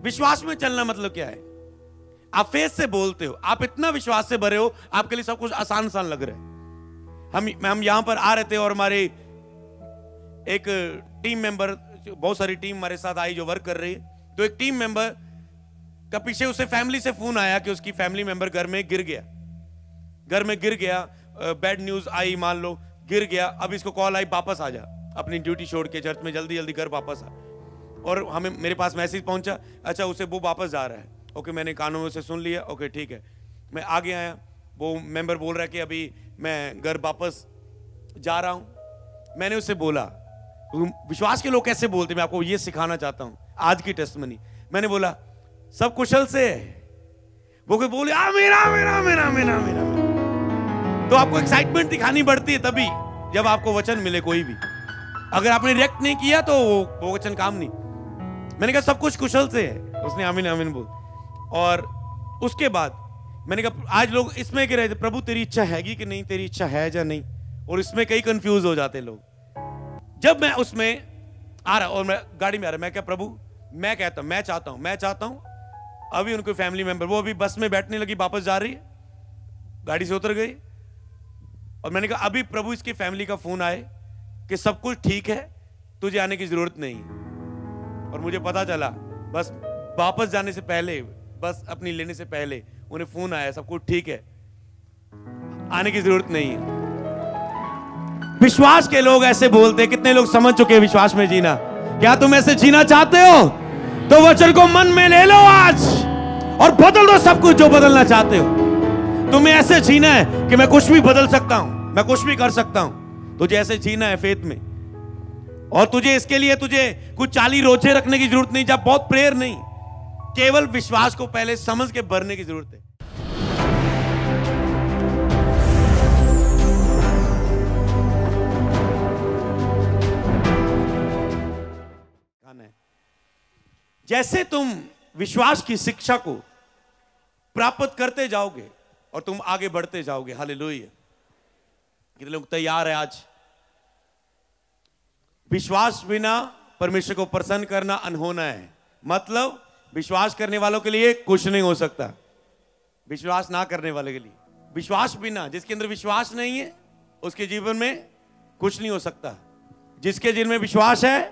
विश्वास में चलना मतलब क्या है? आप फेथ से बोलते हो, आप इतना विश्वास से भरे हो, आपके लिए सब कुछ आसान आसान लग रहा है। हम यहां पर आ रहे थे और हमारे एक टीम मेंबर, बहुत सारी टीम हमारे साथ आई जो वर्क कर रही है, तो एक टीम मेंबर का पीछे उसे फैमिली से फोन आया कि उसकी फैमिली मेंबर घर में गिर गया, बैड न्यूज आई, मान लो गिर गया। अब इसको कॉल आई, वापस आ जा, अपनी ड्यूटी छोड़ के चर्च में जल्दी जल्दी घर वापस आ। और मेरे पास मैसेज पहुंचा, अच्छा उसे वो वापस जा रहा है। ओके, मैंने कानों में उसे सुन लिया, ओके ठीक है। मैं आगे आया, वो मेंबर बोल रहा है कि अभी मैं घर वापस जा रहा हूं। मैंने उससे बोला, विश्वास के लोग कैसे बोलते, मैं आपको ये सिखाना चाहता हूं, आज की टेस्टमनी। मैंने बोला सब कुशल से है। वो कोई बोले मेरा। तो आपको एक्साइटमेंट दिखानी पड़ती है तभी जब आपको वचन मिले कोई भी। अगर आपने रिएक्ट नहीं किया तो वो वचन काम नहीं। मैंने कहा सब कुछ कुशल से है। उसने आमीन आमीन बोल। और उसके बाद मैंने कहा आज लोग इसमें कह रहे थे, प्रभु तेरी इच्छा हैगी कि नहीं, तेरी इच्छा है या नहीं। और इसमें कई कंफ्यूज हो जाते लोग। जब मैं उसमें आ रहा और मैं गाड़ी में आ रहा, मैं क्या प्रभु, मैं कहता हूं, मैं चाहता हूं अभी उनको फैमिली मेंबर, वो अभी बस में बैठने लगी, वापस जा रही है, गाड़ी से उतर गई। और मैंने कहा अभी प्रभु इसकी फैमिली का फोन आए कि सब कुछ ठीक है, तुझे आने की जरूरत नहीं। और मुझे पता चला बस वापस जाने से पहले, बस अपनी लेने से पहले उन्हें फोन आया, सब कुछ ठीक है, आने की जरूरत नहीं है। विश्वास के लोग ऐसे बोलते हैं। कितने लोग समझ चुके हैं विश्वास में जीना? क्या तुम ऐसे जीना चाहते हो तो वचन को मन में ले लो आज और बदल दो सब कुछ जो बदलना चाहते हो। तुम्हें ऐसे जीना है कि मैं कुछ भी बदल सकता हूं, मैं कुछ भी कर सकता हूं। तुझे ऐसे जीना है फेथ में। और तुझे इसके लिए तुझे कुछ 40 रोजे रखने की जरूरत नहीं, जब बहुत प्रेयर नहीं, केवल विश्वास को पहले समझ के भरने की जरूरत है। जैसे तुम विश्वास की शिक्षा को प्राप्त करते जाओगे और तुम आगे बढ़ते जाओगे, हालेलुया। कितने लोग तैयार है आज? विश्वास बिना परमेश्वर को प्रसन्न करना अनहोना है। मतलब विश्वास करने वालों के लिए कुछ नहीं हो सकता, विश्वास ना करने वाले के लिए। विश्वास बिना, जिसके अंदर विश्वास नहीं है उसके जीवन में कुछ नहीं हो सकता। जिसके जीवन में विश्वास है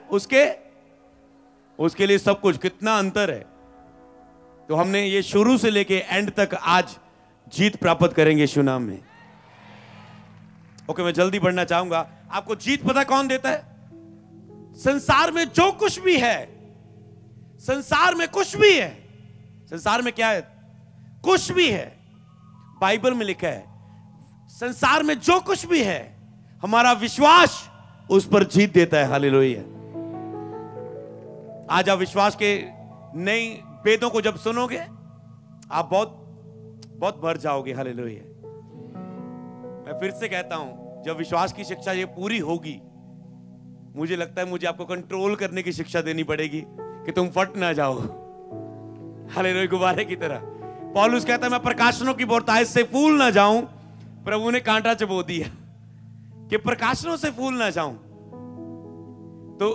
उसके लिए सब कुछ। कितना अंतर है। तो हमने ये शुरू से लेके एंड तक आज जीत प्राप्त करेंगे यीशु नाम में। ओके, मैं जल्दी बढ़ना चाहूंगा। आपको जीत पता कौन देता है? संसार में जो कुछ भी है, संसार में कुछ भी है, संसार में क्या है? कुछ भी है। बाइबल में लिखा है संसार में जो कुछ भी है, हमारा विश्वास उस पर जीत देता है। हालेलुया। आज आप विश्वास के नई वेदों को जब सुनोगे आप बहुत बहुत भर जाओगे। हालेलुया। मैं फिर से कहता हूं, जब विश्वास की शिक्षा ये पूरी होगी, मुझे लगता है मुझे आपको कंट्रोल करने की शिक्षा देनी पड़ेगी कि तुम फट ना जाओ। हालेलुया। गुब्बारे की तरह पौलुस कहता है मैं प्रकाशनों की बहुतायत से फूल ना जाऊं। प्रभु ने कांटा चबो दिया कि प्रकाशनों से फूल ना जाऊं। तो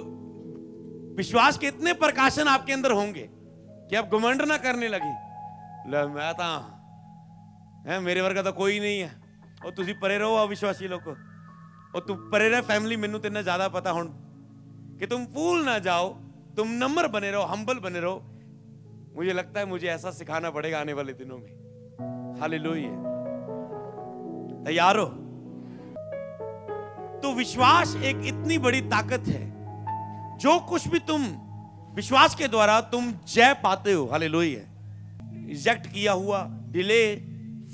विश्वास के इतने प्रकाशन आपके अंदर होंगे कि आप घमंड ना करने लगे, मैं तो है, मेरे वर्गा तो कोई नहीं है। और तुसी परे रहो अविश्वासी लोग को, और तू परे रह फैमिली। मैनू तेना ज्यादा पता हुण कि तुम फूल ना जाओ, तुम नम्र बने रहो, हम्बल बने रहो। मुझे लगता है मुझे ऐसा सिखाना पड़ेगा आने वाले दिनों में। हालेलुया। तैयार हो? तो विश्वास एक इतनी बड़ी ताकत है, जो कुछ भी तुम विश्वास के द्वारा तुम जय पाते हो। हालेलुया। रिजेक्ट किया हुआ, डिले,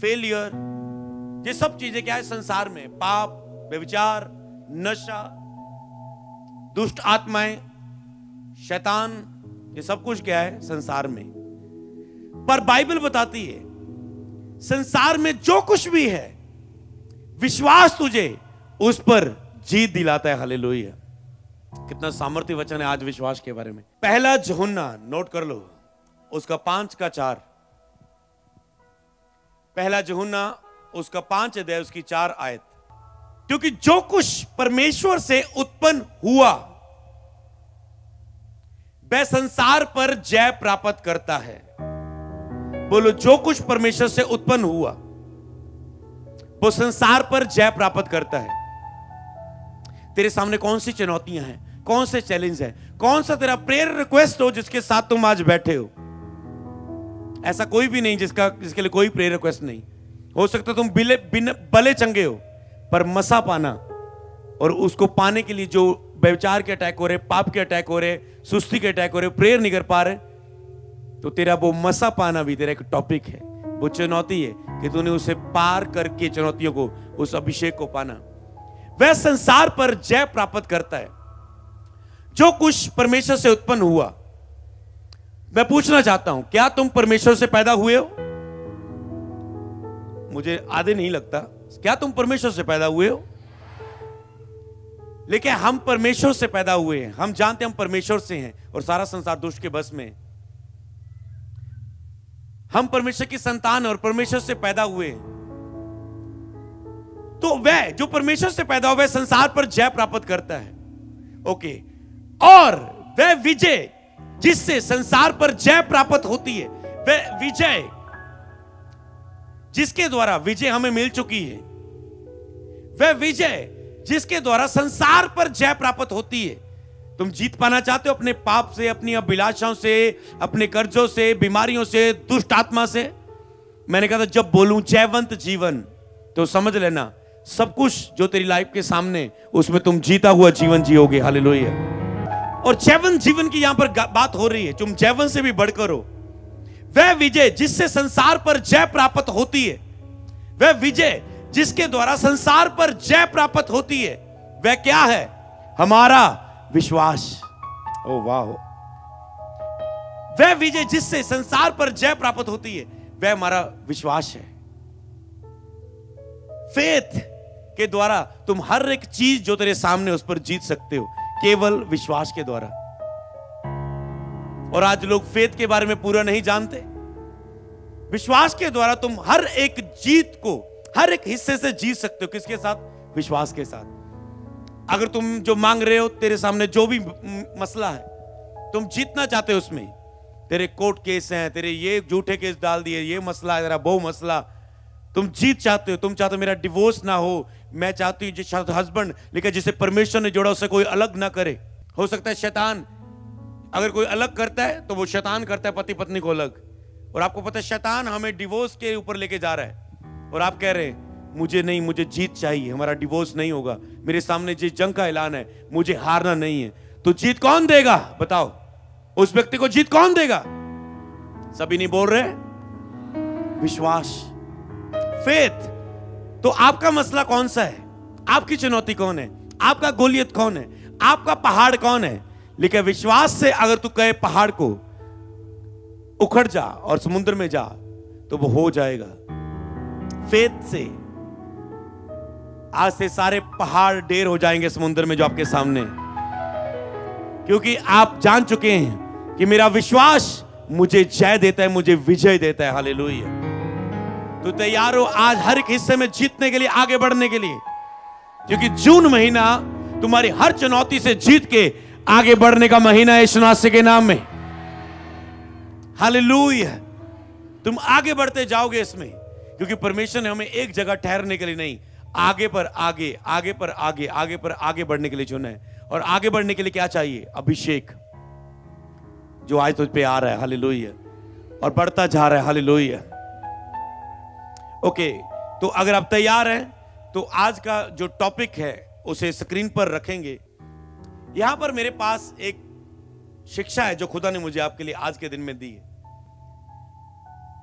फेलियर, ये सब चीजें क्या है संसार में? पाप, व्यभिचार, नशा, दुष्ट आत्माएं, शैतान, ये सब कुछ क्या है संसार में। पर बाइबल बताती है संसार में जो कुछ भी है, विश्वास तुझे उस पर जीत दिलाता है। हालेलुया। कितना सामर्थ्य वचन है आज विश्वास के बारे में। पहला यूहन्ना, नोट कर लो, उसका 5:4। पहला यूहन्ना उसका 5 अध्याय उसकी 4 आयत। क्योंकि जो कुछ परमेश्वर से उत्पन्न हुआ वह संसार पर जय प्राप्त करता है। बोलो, जो कुछ परमेश्वर से उत्पन्न हुआ वो संसार पर जय प्राप्त करता है। तेरे सामने कौन सी चुनौतियां हैं, कौन से चैलेंज है, कौन सा तेरा प्रेयर रिक्वेस्ट हो जिसके साथ तुम आज बैठे हो? ऐसा कोई भी नहीं जिसके लिए कोई प्रेयर रिक्वेस्ट नहीं हो सकता। तुम भले चंगे हो, पर मसा पाना और उसको पाने के लिए जो व्यभिचार के अटैक हो रहे, पाप के अटैक हो रहे, सुस्ती के अटैक हो रहे, प्रेयर नहीं कर पा रहे, तो तेरा वो मसा पाना भी तेरा एक टॉपिक है, वो चुनौती है कि तूने उसे पार करके चुनौतियों को, उस अभिषेक को पाना। वह संसार पर जय प्राप्त करता है। जो कुछ परमेश्वर से उत्पन्न हुआ, मैं पूछना चाहता हूं, क्या तुम परमेश्वर से पैदा हुए हो? मुझे आधे नहीं लगता। क्या तुम परमेश्वर से पैदा हुए हो? लेकिन हम परमेश्वर से पैदा हुए हैं। हम जानते हैं हम परमेश्वर से हैं और सारा संसार दुष्ट के बस में है। हम परमेश्वर की संतान और परमेश्वर से पैदा हुए हैं। तो वह जो परमेश्वर से पैदा हुआ वह संसार पर जय प्राप्त करता है। ओके, और वह विजय जिससे संसार पर जय प्राप्त होती है, वह विजय जिसके द्वारा विजय हमें मिल चुकी है, वह विजय जिसके द्वारा संसार पर जय प्राप्त होती है। तुम जीत पाना चाहते हो अपने पाप से, अपनी अभिलाषाओं से, अपने कर्जों से, बीमारियों से, दुष्ट आत्मा से? मैंने कहा था जब बोलूं जयवंत जीवन तो समझ लेना सब कुछ जो तेरी लाइफ के सामने, उसमें तुम जीता हुआ जीवन जियोगे। हालेलुया। और जयवंत जीवन की यहां पर बात हो रही है। तुम जयवंत से भी बढ़कर हो। वह विजय जिससे संसार पर जय प्राप्त होती है, वह विजय जिसके द्वारा संसार पर जय प्राप्त होती है, वह क्या है? हमारा विश्वास। ओ वाह! वह विजय जिससे संसार पर जय प्राप्त होती है, वह हमारा विश्वास है। फेथ के द्वारा तुम हर एक चीज जो तेरे सामने उस पर जीत सकते हो, केवल विश्वास के द्वारा। और आज लोग फेथ के बारे में पूरा नहीं जानते। विश्वास के द्वारा तुम हर एक जीत को, हर एक हिस्से से जीत सकते हो। किसके साथ? विश्वास के साथ। अगर तुम जो मांग रहे हो, तेरे सामने जो भी मसला है, तुम जीतना चाहते हो उसमें, तेरे कोर्ट केस हैं, तेरे ये झूठे केस डाल दिए, ये मसला है, तेरा बहु मसला, तुम जीत चाहते हो। तुम चाहते हो मेरा डिवोर्स ना हो, मैं चाहती हूँ जिस हस्बैंड, लेकिन जिसे परमेश्वर ने जोड़ा उसे कोई अलग ना करे। हो सकता है शैतान अगर कोई अलग करता है तो वो शैतान करता है पति पत्नी को अलग, और आपको पता है शैतान हमें डिवोर्स के ऊपर लेके जा रहा है, और आप कह रहे हैं मुझे नहीं, मुझे जीत चाहिए, हमारा डिवोर्स नहीं होगा, मेरे सामने जिस जंग का ऐलान है मुझे हारना नहीं है। तो जीत कौन देगा? बताओ, उस व्यक्ति को जीत कौन देगा? सभी नहीं बोल रहे? विश्वास, फेथ। तो आपका मसला कौन सा है? आपकी चुनौती कौन है? आपका गोलियत कौन है? आपका पहाड़ कौन है? लेकिन विश्वास से अगर तू कहे पहाड़ को उखड़ जा और समुद्र में जा, तो वो हो जाएगा। फेथ से आज से सारे पहाड़ ढेर हो जाएंगे समुद्र में जो आपके सामने, क्योंकि आप जान चुके हैं कि मेरा विश्वास मुझे जय देता है, मुझे विजय देता है। हालेलुया। तो तैयार हो आज हर एक हिस्से में जीतने के लिए, आगे बढ़ने के लिए, क्योंकि जून महीना तुम्हारी हर चुनौती से जीत के आगे बढ़ने का महीना है यीशु मसीह के नाम में। हालेलुया। तुम आगे बढ़ते जाओगे इसमें, क्योंकि परमेश्वर ने हमें एक जगह ठहरने के लिए नहीं, आगे पर आगे, आगे पर आगे, आगे पर आगे बढ़ने के लिए चुना है। और आगे बढ़ने के लिए क्या चाहिए? अभिषेक, जो आज तुझ पे आ रहा है। हालेलुया। और बढ़ता जा रहा है। हालेलुया। ओके, तो अगर आप तैयार हैं तो आज का जो टॉपिक है उसे स्क्रीन पर रखेंगे। यहां पर मेरे पास एक शिक्षा है जो खुदा ने मुझे आपके लिए आज के दिन में दी है।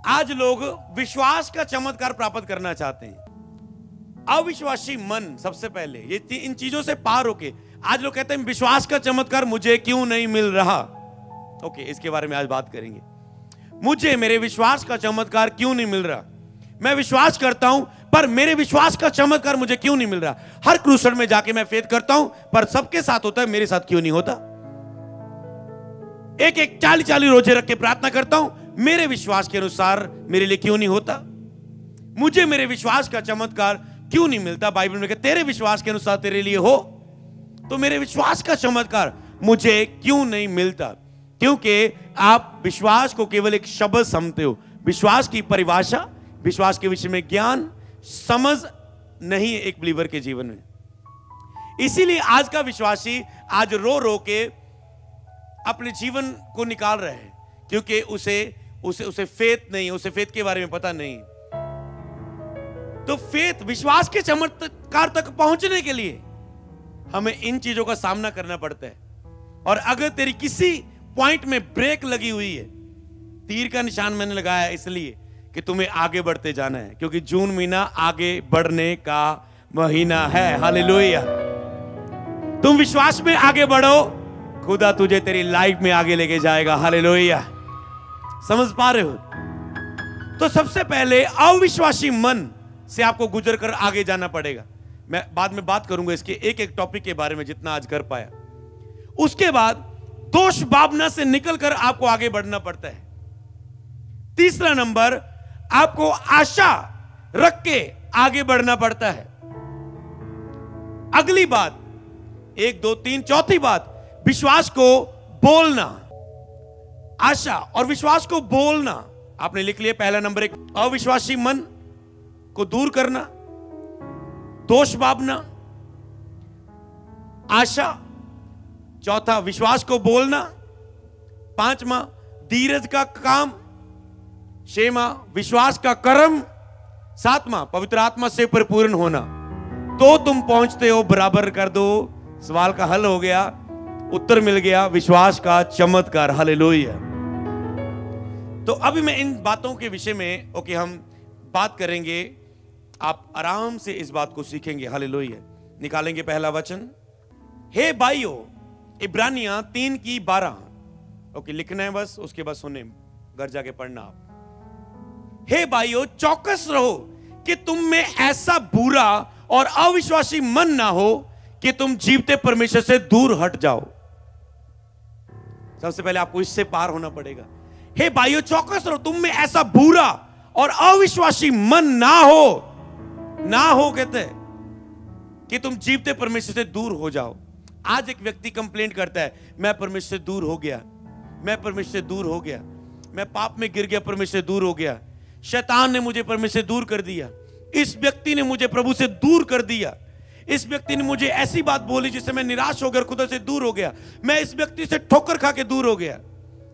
आज लोग विश्वास का चमत्कार प्राप्त करना चाहते हैं। अविश्वासी मन सबसे पहले, ये इन चीजों से पार होके आज लोग कहते हैं विश्वास का चमत्कार मुझे क्यों नहीं मिल रहा। ओके, इसके बारे में आज बात करेंगे। मुझे मेरे विश्वास का चमत्कार क्यों नहीं मिल रहा? मैं विश्वास करता हूं पर मेरे विश्वास का चमत्कार मुझे क्यों नहीं मिल रहा? हर क्रूसेड में जाके मैं फेथ करता हूं पर सबके साथ होता है, मेरे साथ क्यों नहीं होता? एक 40 रोजे रख के प्रार्थना करता हूं, मेरे विश्वास के अनुसार मेरे लिए क्यों नहीं होता? मुझे मेरे विश्वास का चमत्कार क्यों नहीं मिलता? बाइबल में कहते तेरे विश्वास के अनुसार तेरे लिए हो, तो मेरे विश्वास का चमत्कार मुझे क्यों नहीं मिलता? क्योंकि आप विश्वास को केवल एक शब्द समझते हो। विश्वास की परिभाषा, विश्वास के विषय में ज्ञान, समझ नहीं है एक बिलीवर के जीवन में। इसीलिए आज का विश्वासी आज रो रो के अपने जीवन को निकाल रहे हैं, क्योंकि उसे फेथ नहीं, उसे फेथ के बारे में पता नहीं। तो फेथ, विश्वास के चमत्कार तक पहुंचने के लिए हमें इन चीजों का सामना करना पड़ता है। और अगर तेरी किसी पॉइंट में ब्रेक लगी हुई है, तीर का निशान मैंने लगाया इसलिए कि तुम्हें आगे बढ़ते जाना है, क्योंकि जून महीना आगे बढ़ने का महीना है। हालेलुया। तुम विश्वास में आगे बढ़ो, खुदा तुझे तेरी लाइफ में आगे लेके जाएगा। हालेलुया। समझ पा रहे हो? तो सबसे पहले अविश्वासी मन से आपको गुजर कर आगे जाना पड़ेगा। मैं बाद में बात करूंगा इसके एक एक टॉपिक के बारे में जितना आज कर पाया। उसके बाद दोष भावना से निकलकर आपको आगे बढ़ना पड़ता है। तीसरा नंबर, आपको आशा रख के आगे बढ़ना पड़ता है। अगली बात, 1 2 3, चौथी बात, विश्वास को बोलना। आशा और विश्वास को बोलना आपने लिख लिया। पहला नंबर 1, अविश्वासी मन को दूर करना, दोष भावना, आशा। चौथा, विश्वास को बोलना। 5वां, धीरज का काम। 6वां, विश्वास का कर्म। 7वां, पवित्र आत्मा से परिपूर्ण होना। तो तुम पहुंचते हो, बराबर कर दो, सवाल का हल हो गया, उत्तर मिल गया, विश्वास का चमत्कार। हालेलुया। तो अभी मैं इन बातों के विषय में हम बात करेंगे। आप आराम से इस बात को सीखेंगे। हालेलुया। निकालेंगे पहला वचन। हे भाइयों, इब्रानियां 3:12। लिखना है बस, उसके बाद सुने, घर जाके पढ़ना आप। हे भाइयों, चौकस रहो कि तुम में ऐसा बुरा और अविश्वासी मन ना हो कि तुम जीवते परमेश्वर से दूर हट जाओ। सबसे पहले आपको इससे पार होना पड़ेगा। हे भाइयों, चौकस रहो, तुम में ऐसा बुरा और अविश्वासी मन ना हो कहते हैं कि तुम जीवते परमेश्वर से दूर हो जाओ। आज एक व्यक्ति कंप्लेंट करता है, मैं परमेश्वर से दूर हो गया, मैं परमेश्वर से दूर हो गया, मैं पाप में गिर गया, परमेश्वर से दूर हो गया, शैतान ने मुझे परमेश्वर से दूर कर दिया, इस व्यक्ति ने मुझे प्रभु से दूर कर दिया, इस व्यक्ति ने मुझे ऐसी बात बोली जिससे मैं निराश हो गया, खुदा से दूर हो गया, मैं इस व्यक्ति से ठोकर खा के दूर हो गया।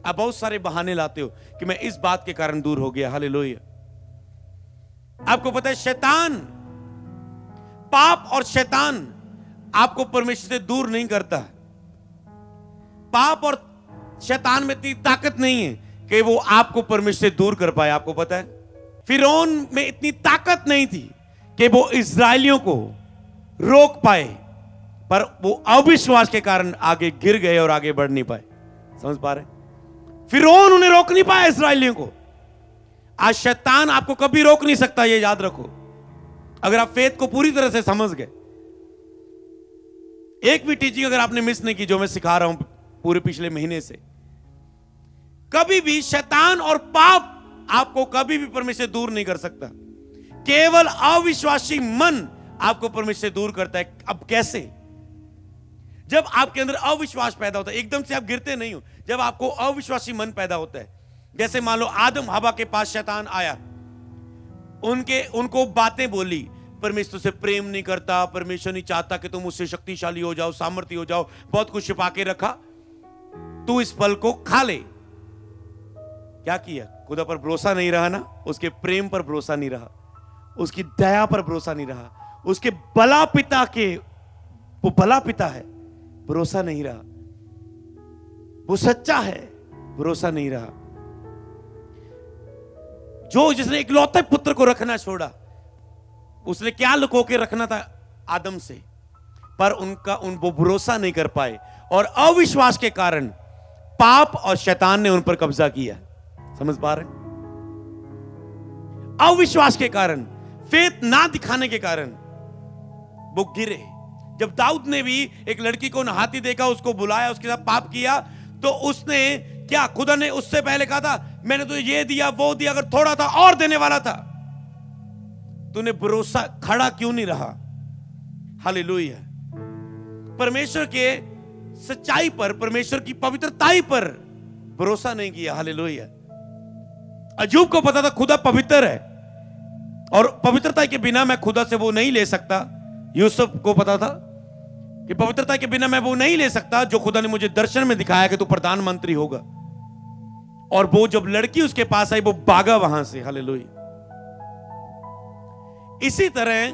आप बहुत सारे बहाने लाते हो कि मैं इस बात के कारण दूर हो गया। हालेलुया। आपको पता है, शैतान, पाप और शैतान आपको परमेश्वर से दूर नहीं करता। पाप और शैतान में इतनी ताकत नहीं है कि वो आपको परमेश्वर से दूर कर पाए। आपको पता है, फिरौन में इतनी ताकत नहीं थी कि वो इस्राएलियों को रोक पाए, पर वो अविश्वास के कारण आगे गिर गए और आगे बढ़ नहीं पाए। समझ पा रहे? फिरौन उन्हें रोक नहीं पाया, इस्राएलियों को। आज शैतान आपको कभी रोक नहीं सकता, ये याद रखो, अगर आप फेथ को पूरी तरह से समझ गए। एक भी टीचिंग अगर आपने मिस नहीं की जो मैं सिखा रहा हूं पूरे पिछले महीने से, कभी भी शैतान और पाप आपको कभी भी परमेश्वर से दूर नहीं कर सकता। केवल अविश्वासी मन आपको परमेश्वर से दूर करता है। अब कैसे? जब आपके अंदर अविश्वास पैदा होता है, एकदम से आप गिरते नहीं हो, जब आपको अविश्वासी मन पैदा होता है। जैसे मान लो आदम हवा के पास शैतान आया, उनको बातें बोली, परमेश्वर से प्रेम नहीं करता, परमेश्वर नहीं चाहता कि तुम उससे शक्तिशाली हो जाओ, सामर्थ्य हो जाओ, बहुत कुछ छिपा के रखा, तू इस फल को खा ले। क्या किया? खुदा पर भरोसा नहीं रहा ना, उसके प्रेम पर भरोसा नहीं रहा, उसकी दया पर भरोसा नहीं रहा, उसके बला पिता के, वो बला पिता है, भरोसा नहीं रहा, वो सच्चा है, भरोसा नहीं रहा। जिसने इकलौते पुत्र को रखना छोड़ा, उसने क्या लुको के रखना था आदम से, पर वो भरोसा नहीं कर पाए, और अविश्वास के कारण पाप और शैतान ने उन पर कब्जा किया। समझ पा रहे? अविश्वास के कारण, फेथ ना दिखाने के कारण वो गिरे। जब दाऊद ने भी एक लड़की को नहाती देखा, उसको बुलाया, उसके साथ पाप किया, तो उसने क्या, खुदा ने उससे पहले कहा था, मैंने तुझे ये दिया वो दिया, अगर थोड़ा था और देने वाला था, तूने भरोसा खड़ा क्यों नहीं रहा? हालेलुया। परमेश्वर के सच्चाई पर, परमेश्वर की पवित्रताई पर भरोसा नहीं किया। हालेलुया। अय्यूब को पता था खुदा पवित्र है और पवित्रता के बिना मैं खुदा से वो नहीं ले सकता। यूसुफ को पता था कि पवित्रता के बिना मैं वो नहीं ले सकता जो खुदा ने मुझे दर्शन में दिखाया कि तू प्रधानमंत्री होगा। और वो जब लड़की उसके पास आई वो भागा वहां से। हालेलुया। इसी तरह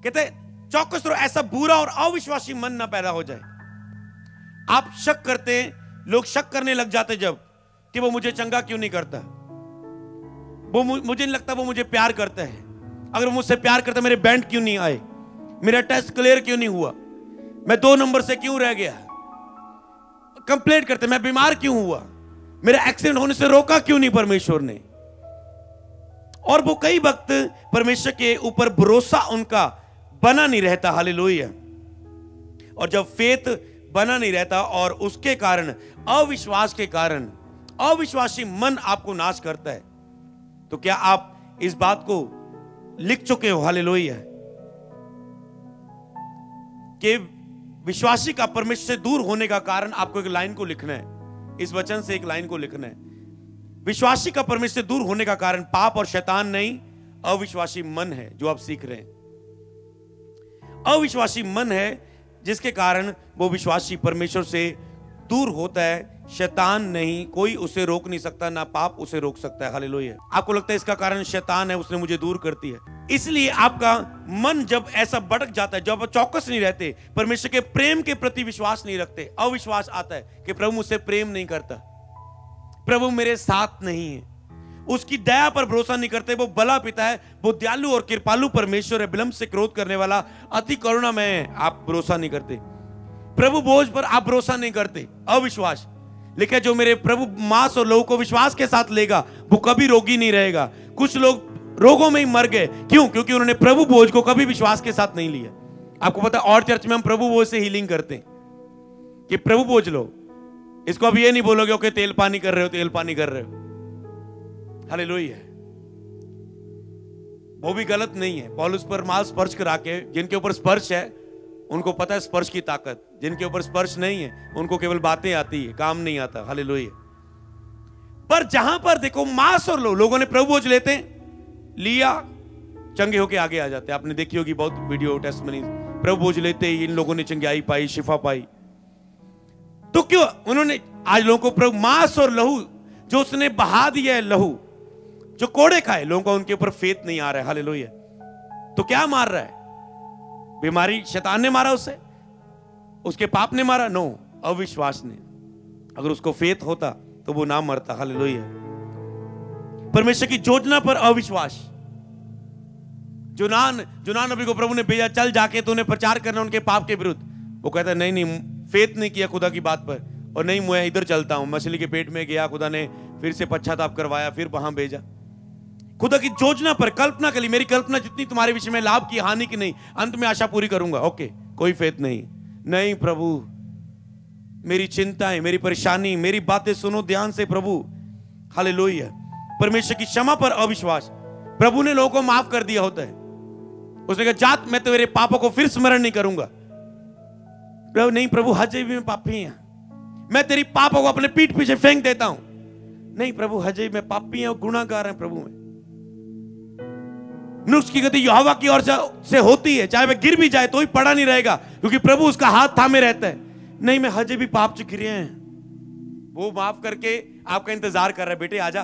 कहते चौकस रहो, ऐसा बुरा और अविश्वासी मन ना पैदा हो जाए। आप शक करते, लोग शक करने लग जाते जब कि वो मुझे चंगा क्यों नहीं करता, वो मुझे नहीं लगता वो मुझे प्यार करता है। अगर वो मुझसे प्यार करता मेरे बैंड क्यों नहीं आए, मेरा टेस्ट क्लियर क्यों नहीं हुआ, मैं 2 नंबर से क्यों रह गया, कंप्लेंट करते मैं बीमार क्यों हुआ, मेरा एक्सीडेंट होने से रोका क्यों नहीं परमेश्वर ने। और वो कई वक्त परमेश्वर के ऊपर भरोसा उनका बना नहीं रहता। हालेलुया। और जब फेथ बना नहीं रहता और उसके कारण अविश्वास के कारण अविश्वासी मन आपको नाश करता है, तो क्या आप इस बात को लिख चुके हो? हालेलुया। कि विश्वासी का परमेश्वर से दूर होने का कारण आपको एक लाइन को लिखना है। इस वचन से एक लाइन को लिखना है। विश्वासी का परमेश्वर से दूर होने का कारण पाप और शैतान नहीं, अविश्वासी मन है जो आप सीख रहे हैं। अविश्वासी मन है जिसके कारण वो विश्वासी परमेश्वर से दूर होता है। शैतान नहीं, कोई उसे रोक नहीं सकता, ना पाप उसे रोक सकता है। हालेलुया। आपको लगता है इसका कारण शैतान है, उसने मुझे दूर करती है। इसलिए आपका मन जब ऐसा भटक जाता है, जब आप चौकस नहीं रहते, परमेश्वर के प्रेम के प्रति विश्वास नहीं रखते, अविश्वास आता है कि प्रभु मुझसे प्रेम नहीं करता, प्रभु मेरे साथ नहीं है, उसकी दया पर भरोसा नहीं करते। वो भला पिता है, वो दयालु और कृपालु परमेश्वर है, विलंब से क्रोध करने वाला, अति करुणामय है, आप भरोसा नहीं करते। प्रभु बोझ पर आप भरोसा नहीं करते, अविश्वास। लिखा जो मेरे प्रभु मांस और लहू को विश्वास के साथ लेगा वो कभी रोगी नहीं रहेगा। कुछ लोग रोगों में ही मर गए, क्यों? क्योंकि उन्होंने प्रभु बोझ को कभी विश्वास के साथ नहीं लिया। आपको पता है और चर्च में हम प्रभु बोझ से हीलिंग करते हैं कि प्रभु बोझ लो, इसको अब ये नहीं बोलोगे ओके तेल पानी कर रहे हो, तेल पानी कर रहे हो। हालेलुया। वो भी गलत नहीं है। पौलुस पर माल स्पर्श करा के, जिनके ऊपर स्पर्श है उनको पता है स्पर्श की ताकत, जिनके ऊपर स्पर्श नहीं है उनको केवल बातें आती है, काम नहीं आता। हालेलुया। पर जहां पर देखो मांस और लोगों ने प्रभु बोझ लेते लिया, चंगे होके आगे आ जाते। आपने देखी होगी बहुत वीडियो टेस्टमनी, प्रभु बोझ लेते ही इन लोगों ने चंगाई पाई, शिफा पाई। तो क्यों उन्होंने आज लोगों को प्रभु मांस और लहू जो उसने बहा दिया है, लहू जो कोड़े खाए, लोगों का उनके ऊपर फेथ नहीं आ रहा है। हालेलुया। तो क्या मार रहा है? बीमारी शैतान ने मारा उसे, उसके पाप ने मारा? नो, अविश्वास ने। अगर उसको फेथ होता तो वो ना मरता। हालेलुया। परमेश्वर की योजना पर अविश्वास। जुनान नबी को प्रभु ने भेजा, चल जाके तूने प्रचार करना उनके पाप के विरुद्ध। वो कहता है नहीं, फेथ नहीं किया खुदा की बात पर, और नहीं मैं इधर चलता हूं। मछली के पेट में गया, खुदा ने फिर से पश्चाताप करवाया, फिर वहां भेजा। खुदा की योजना पर कल्पना के लिए, मेरी कल्पना जितनी तुम्हारे विषय में लाभ की हानि की नहीं, अंत में आशा पूरी करूंगा। ओके, कोई फेथ नहीं प्रभु, मेरी चिंताएं, मेरी परेशानी, मेरी बातें सुनो ध्यान से प्रभु। हालेलुया। परमेश्वर की क्षमा पर अविश्वास। प्रभु ने लोगों को माफ कर दिया होता है, उसने कहा जात मैं तेरे पापों को फिर स्मरण नहीं करूंगा। प्रभु नहीं, प्रभु हजे भी मैं पापी हैं, मैं तेरी पापों को अपने पीठ पीछे फेंक देता हूं। नहीं प्रभु, हजे मैं पापी हैं और गुनाहगार हैं प्रभु में। नुक्स की गति यहोवा की ओर से होती है, चाहे वह गिर भी जाए तो ही पड़ा नहीं रहेगा, क्योंकि प्रभु उसका हाथ थामे रहता है। नहीं, मैं हजे भी पाप से गिरे हैं, वो माफ करके आपका इंतजार कर रहा है, बेटे आजा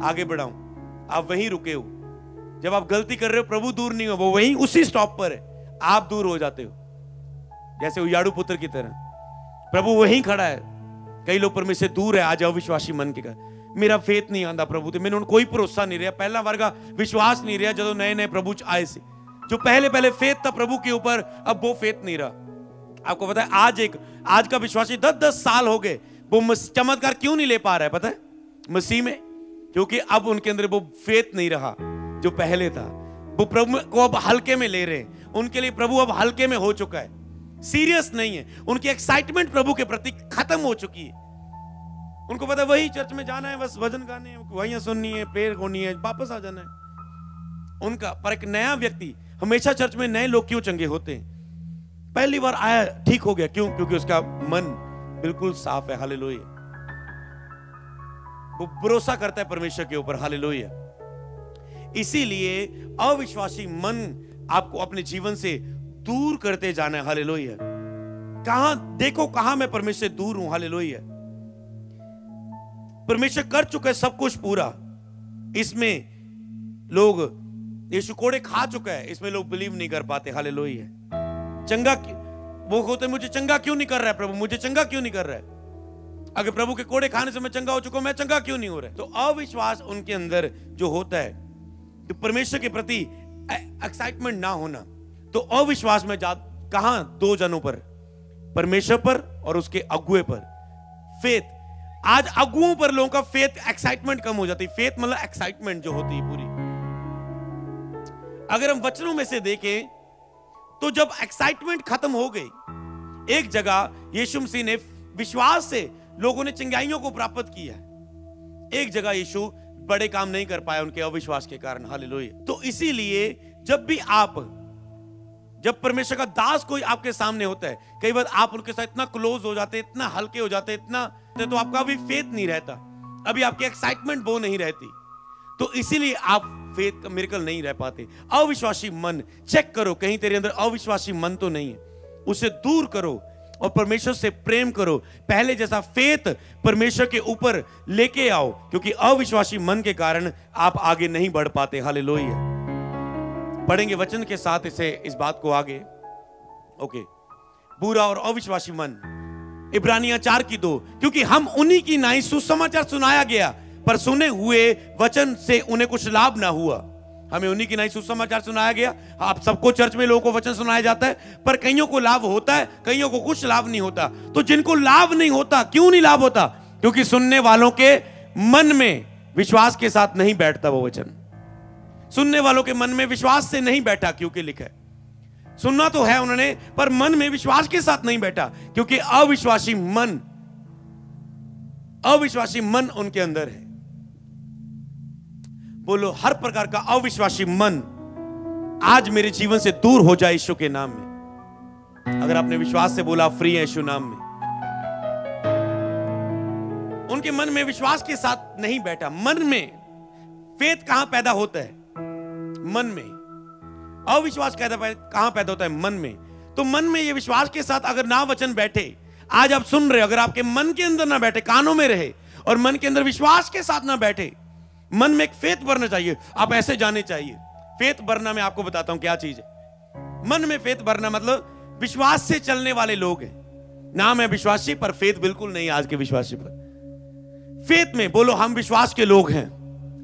आगे बढ़ाऊं। आप वहीं रुके हो। जब आप गलती कर रहे हो प्रभु दूर नहीं हो, वो वहीं उसी स्टॉप पर है, आप दूर हो जाते हो, जैसे उयाड़ू पुत्र की तरह। प्रभु वहीं खड़ा है। कई लोग परमेश्वर से दूर है आज अविश्वासी मन के कारण। मेरा फेथ नहीं आंदा प्रभु ते, मैंने कोई भरोसा नहीं रहा, पहला वर्गा विश्वास नहीं रहा। जो नए नए प्रभु आए से, जो पहले फेथ था प्रभु के ऊपर, अब वो फेथ नहीं रहा। आपको पता है आज का विश्वासी 10-10 साल हो गए, वो चमत्कार क्यों नहीं ले पा रहा है? पता है मसीह में, क्योंकि अब उनके अंदर वो फेथ नहीं रहा जो पहले था। वो प्रभु को अब हल्के में ले रहे हैं, उनके लिए प्रभु अब हल्के में हो चुका है, सीरियस नहीं है। उनकी एक्साइटमेंट प्रभु के प्रति खत्म हो चुकी है। उनको पता है वही चर्च में जाना है, बस भजन गाने हैं, वही सुननी है, प्रेयर होनी है, वापस आ जाना है उनका। पर एक नया व्यक्ति, हमेशा चर्च में नए लोग क्यों चंगे होते हैं? पहली बार आया ठीक हो गया, क्यों? क्योंकि उसका मन बिल्कुल साफ है। हालेलुया। वो भरोसा करता है परमेश्वर के ऊपर। हालेलुया। इसीलिए अविश्वासी मन आपको अपने जीवन से दूर करते जाना है। हालेलुया। कहां देखो, कहां मैं परमेश्वर से दूर हूं। हालेलुया। परमेश्वर कर चुका है सब कुछ पूरा। इसमें लोग, यीशु कोड़े खा चुका है, इसमें लोग बिलीव नहीं कर पाते। हालेलुया। चंगा वो होते, मुझे चंगा क्यों नहीं कर रहा है प्रभु, मुझे चंगा क्यों नहीं कर रहा है। अगर प्रभु के कोड़े खाने से मैं चंगा हो चुका हूं, मैं चंगा क्यों नहीं हो रहा है। तो अविश्वास उनके अंदर जो होता है, तो परमेश्वर के प्रति एक्साइटमेंट ना होना, तो अविश्वास में कहां, दो जनों पर, परमेश्वर पर और उसके अगुए पर। फेथ, आज अगुओं पर लोगों का फेथ, एक्साइटमेंट कम हो जाती है। फेथ मतलब एक्साइटमेंट जो होती है पूरी। अगर हम वचनों में से देखें तो जब एक्साइटमेंट खत्म हो गई, एक जगह यीशु मसीह ने विश्वास से लोगों ने चंगाइयों को प्राप्त किया, एक जगह यीशु बड़े काम नहीं कर पाया उनके अविश्वास के कारण। हालेलुया। तो इसीलिए जब परमेश्वर का दास कोई आपके सामने होता है, कई बार आप उनके साथ इतना क्लोज हो जाते, इतना हल्के हो जाते, इतना, तो आपका अभी फेथ नहीं रहता, अभी आपकी एक्साइटमेंट वो नहीं रहती, तो इसीलिए आप फेथ का मिरेकल नहीं रह पाते। अविश्वासी मन चेक करो, कहीं तेरे अंदर अविश्वासी मन तो नहीं है, उसे दूर करो और परमेश्वर से प्रेम करो। पहले जैसा फेथ परमेश्वर के ऊपर लेके आओ, क्योंकि अविश्वासी मन के कारण आप आगे नहीं बढ़ पाते। हालेलुया। पढ़ेंगे वचन के साथ इस बात को आगे। ओके, बुरा और अविश्वासी मन, इब्रानियां 4:2, क्योंकि हम उन्हीं की नाई सुसमाचार सुनाया गया, पर सुने हुए वचन से उन्हें कुछ लाभ ना हुआ। हमें उन्हीं की नाई सुसमाचार सुनाया गया। आप सबको चर्च में लोगों को वचन सुनाया जाता है, पर कईयों को लाभ होता है, कईयों को कुछ लाभ नहीं होता। तो जिनको लाभ नहीं होता, क्यों नहीं लाभ होता? क्योंकि सुनने वालों के मन में विश्वास के साथ नहीं बैठता वो वचन। सुनने वालों के मन में विश्वास से नहीं बैठा, क्योंकि लिखा है सुनना तो है उन्होंने, पर मन में विश्वास के साथ नहीं बैठा, क्योंकि अविश्वासी मन उनके अंदर है। बोलो, हर प्रकार का अविश्वासी मन आज मेरे जीवन से दूर हो जाए यीशु के नाम में। अगर आपने विश्वास से बोला फ्री है यीशु नाम में। उनके मन में विश्वास के साथ नहीं बैठा। मन में फेथ कहां पैदा होता है? मन में। अविश्वास कहां पैदा होता है? मन में। तो मन में ये विश्वास के साथ अगर ना वचन बैठे, आज आप सुन रहे हो, अगर आपके मन के अंदर ना बैठे, कानों में रहे और मन के अंदर विश्वास के साथ ना बैठे, मन में एक फेथ भरना चाहिए। आप ऐसे जाने चाहिए। फेथ भरना मैं आपको बताता हूं क्या चीज है। मन में फेथ भरना मतलब विश्वास से चलने वाले लोग हैं। नाम है विश्वासी, पर फेथ बिल्कुल नहीं आज के विश्वासी पर। फेथ में बोलो, हम विश्वास के लोग हैं।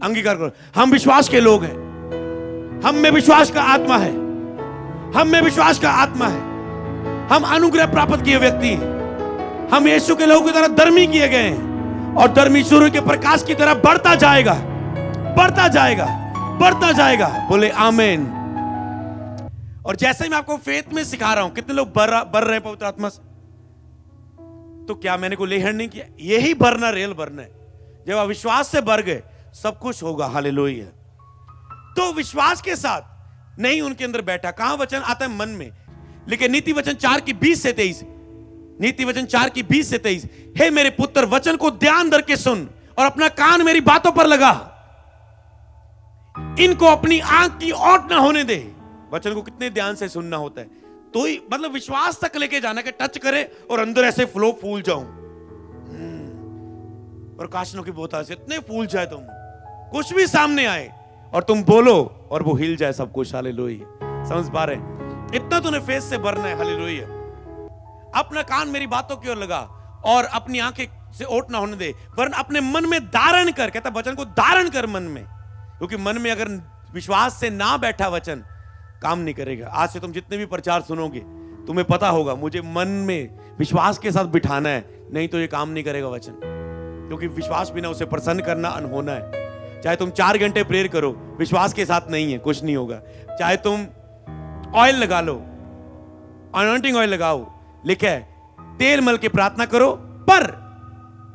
अंगीकार करो, हम विश्वास के लोग हैं। हम में विश्वास का आत्मा है। हम में विश्वास का आत्मा है। हम अनुग्रह प्राप्त किए व्यक्ति हैं। हम यीशु के लोगों की तरह धर्मी किए गए हैं, और धर्मी सूर्य के प्रकाश की तरह बढ़ता जाएगा, बढ़ता जाएगा, बढ़ता जाएगा। बोले आमीन। और जैसे ही मैं आपको फेथ में सिखा रहा हूं, कितने लोग बढ़ रहे हैं पवित्र आत्मा से? तो क्या मैंने को लेहन नहीं किया? यही भरना रियल भरना है। जब आप विश्वास से भर गए, सब कुछ होगा। हालेलुया। तो विश्वास के साथ नहीं उनके अंदर बैठा। कहां वचन आता है? मन में। लेकिन नीति वचन 4:20-23, नीति वचन 4:20-23, हे मेरे पुत्र, वचन को ध्यान धर के सुन और अपना कान मेरी बातों पर लगा, इनको अपनी आंख की ओट ना होने दे। वचन को कितने ध्यान से सुनना होता है, तो ही मतलब विश्वास तक लेके जाना कि टच करे और अंदर ऐसे फ्लो फूल जाऊं। प्रकाशनों की बोतल से इतने फूल जाए, तुम कुछ भी सामने आए और तुम बोलो और वो हिल जाए सब कुछ। हालेलुया। समझ पा रहे? इतना तूने फेस से भरना है। हालेलुया। अपना कान मेरी बातों की ओर लगा और अपनी आंखें से ओट ना होने दे, वरन अपने मन में धारण कर। कहता वचन को धारण कर मन में, क्योंकि मन में अगर विश्वास से ना बैठा वचन, काम नहीं करेगा। आज से तुम जितने भी प्रचार सुनोगे, तुम्हें पता होगा मुझे मन में विश्वास के साथ बिठाना है, नहीं तो ये काम नहीं करेगा वचन। क्योंकि विश्वास बिना उसे प्रसन्न करना अनहोना है। चाहे तुम 4 घंटे प्रेयर करो, विश्वास के साथ नहीं है, कुछ नहीं होगा। चाहे तुम ऑयल लगा लो, अनॉइंटिंग ऑयल लगाओ, लिखा है तेल मल के प्रार्थना करो, पर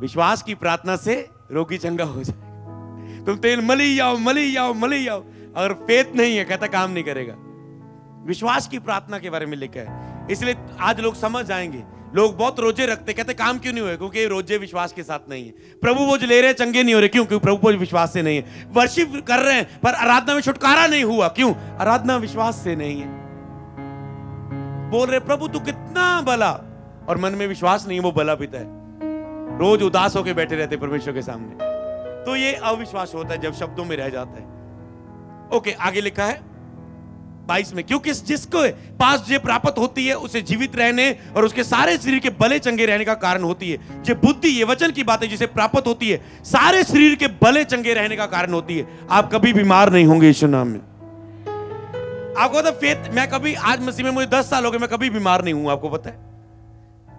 विश्वास की प्रार्थना से रोगी चंगा हो जाएगा। तुम तेल मली जाओ, मली जाओ, मली जाओ, अगर फेथ नहीं है, कहता काम नहीं करेगा। विश्वास की प्रार्थना के बारे में लिखा है। इसलिए आज लोग समझ जाएंगे, लोग बहुत रोजे रखते, कहते काम क्यों नहीं हुए? क्योंकि रोजे विश्वास के साथ नहीं है। प्रभु भोज ले रहे हैं, चंगे नहीं हो रहे, क्यों? क्योंकि प्रभु भोज विश्वास से नहीं है। वर्शिप कर रहे हैं पर आराधना में छुटकारा नहीं हुआ, क्यों? आराधना विश्वास से नहीं है। बोल रहे प्रभु तू कितना भला, और मन में विश्वास नहीं है वो भला पिता है। रोज उदास होकर बैठे रहते परमेश्वर के सामने। तो ये अविश्वास होता है जब शब्दों में रह जाता है। ओके, आगे लिखा है 22 में, क्योंकि जिसको पास जो प्राप्त होती है उसे जीवित रहने और उसके सारे शरीर के भले चंगे रहने का कारण होती है। जो बुद्धि, ये वचन की बात है, जिसे प्राप्त होती है सारे शरीर के भले चंगे रहने का कारण होती है। आप कभी बीमार नहीं होंगे यीशु नाम में। आपको पता फेथ, मैं कभी, आज मसीह में मुझे 10 साल हो गए, मैं कभी बीमार नहीं हूं। आपको पता है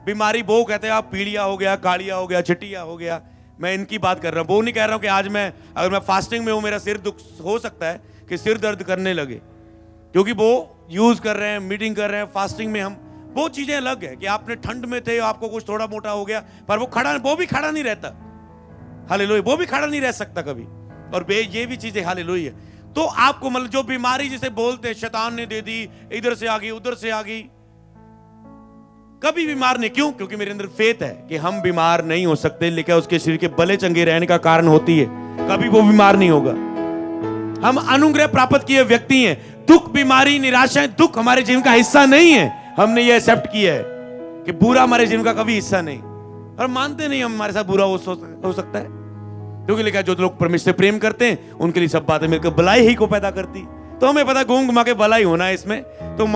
बीमारी वो कहते हैं आप पीड़िया हो गया, कालिया हो गया, चिटिया हो गया, मैं इनकी बात कर रहा हूं। वो नहीं कह रहा हूं कि आज मैं, अगर मैं फास्टिंग में हूं, मेरा सिर दुख हो सकता है कि सिर दर्द करने लगे, क्योंकि वो यूज कर रहे हैं, मीटिंग कर रहे हैं, फास्टिंग में हम, वो चीजें अलग है कि आपने ठंड में थे, आपको कुछ थोड़ा मोटा हो गया, पर वो भी खड़ा नहीं रहता। हालेलुया, वो भी खड़ा नहीं रह सकता कभी। और ये भी चीजें हालेलुया। तो आपको मतलब जो बीमारी जिसे बोलते हैं शैतान ने दे दी, इधर से आ गई उधर से आ गई, कभी बीमार नहीं। क्यों? क्योंकि मेरे अंदर फेथ है कि हम बीमार नहीं हो सकते, लेकिन उसके शरीर के भले चंगे रहने का कारण होती है, कभी वो बीमार नहीं होगा। हम अनुग्रह प्राप्त किए व्यक्ति हैं। दुख, बीमारी, निराशाएं, दुख हमारे जीवन का हिस्सा नहीं है। हमने ये एक्सेप्ट किया है कि बुरा हमारे जीवन का कभी हिस्सा नहीं, और मानते नहीं हमारे साथ बुरा हो सकता है, क्योंकि लिखा है जो लोग परमेश्वर से प्रेम करते हैं उनके लिए सब बातें मिलकर भलाई ही को पैदा करती। तो हमें पता घूम घुमा के भलाई होना है इसमें, तो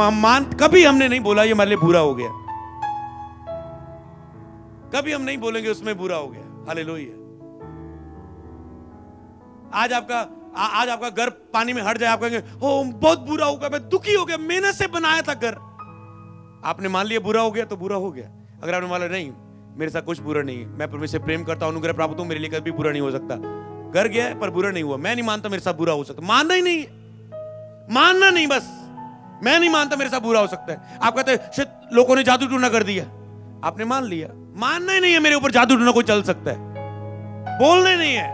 कभी हमने नहीं बोला ये हमारे लिए बुरा हो गया, कभी हम नहीं बोलेंगे उसमें बुरा हो गया। हालेलुया। आज आपका घर पानी में हट जाए, आप कहेंगे ओ बहुत बुरा हो गया, मैं दुखी हो गया, मेहनत से बनाया था घर। आपने मान लिया बुरा हो गया तो बुरा हो गया। अगर आपने मान लिया नहीं मेरे साथ कुछ बुरा नहीं है, मैं परमेश्वर से प्रेम करता हूं, अनुग्रह प्राप्त हूं, मेरे लिए कभी बुरा नहीं हो सकता, घर गया है पर बुरा नहीं हुआ, मैं नहीं मानता मेरे साथ बुरा हो सकता। मानना ही नहीं, मानना नहीं, बस मैं नहीं मानता मेरे साथ बुरा हो सकता है। आप कहते हैं लोगों ने जादू टूना कर दिया, आपने मान लिया, मानना ही नहीं है मेरे ऊपर जादू टूना कोई चल सकता है, बोलना ही नहीं है।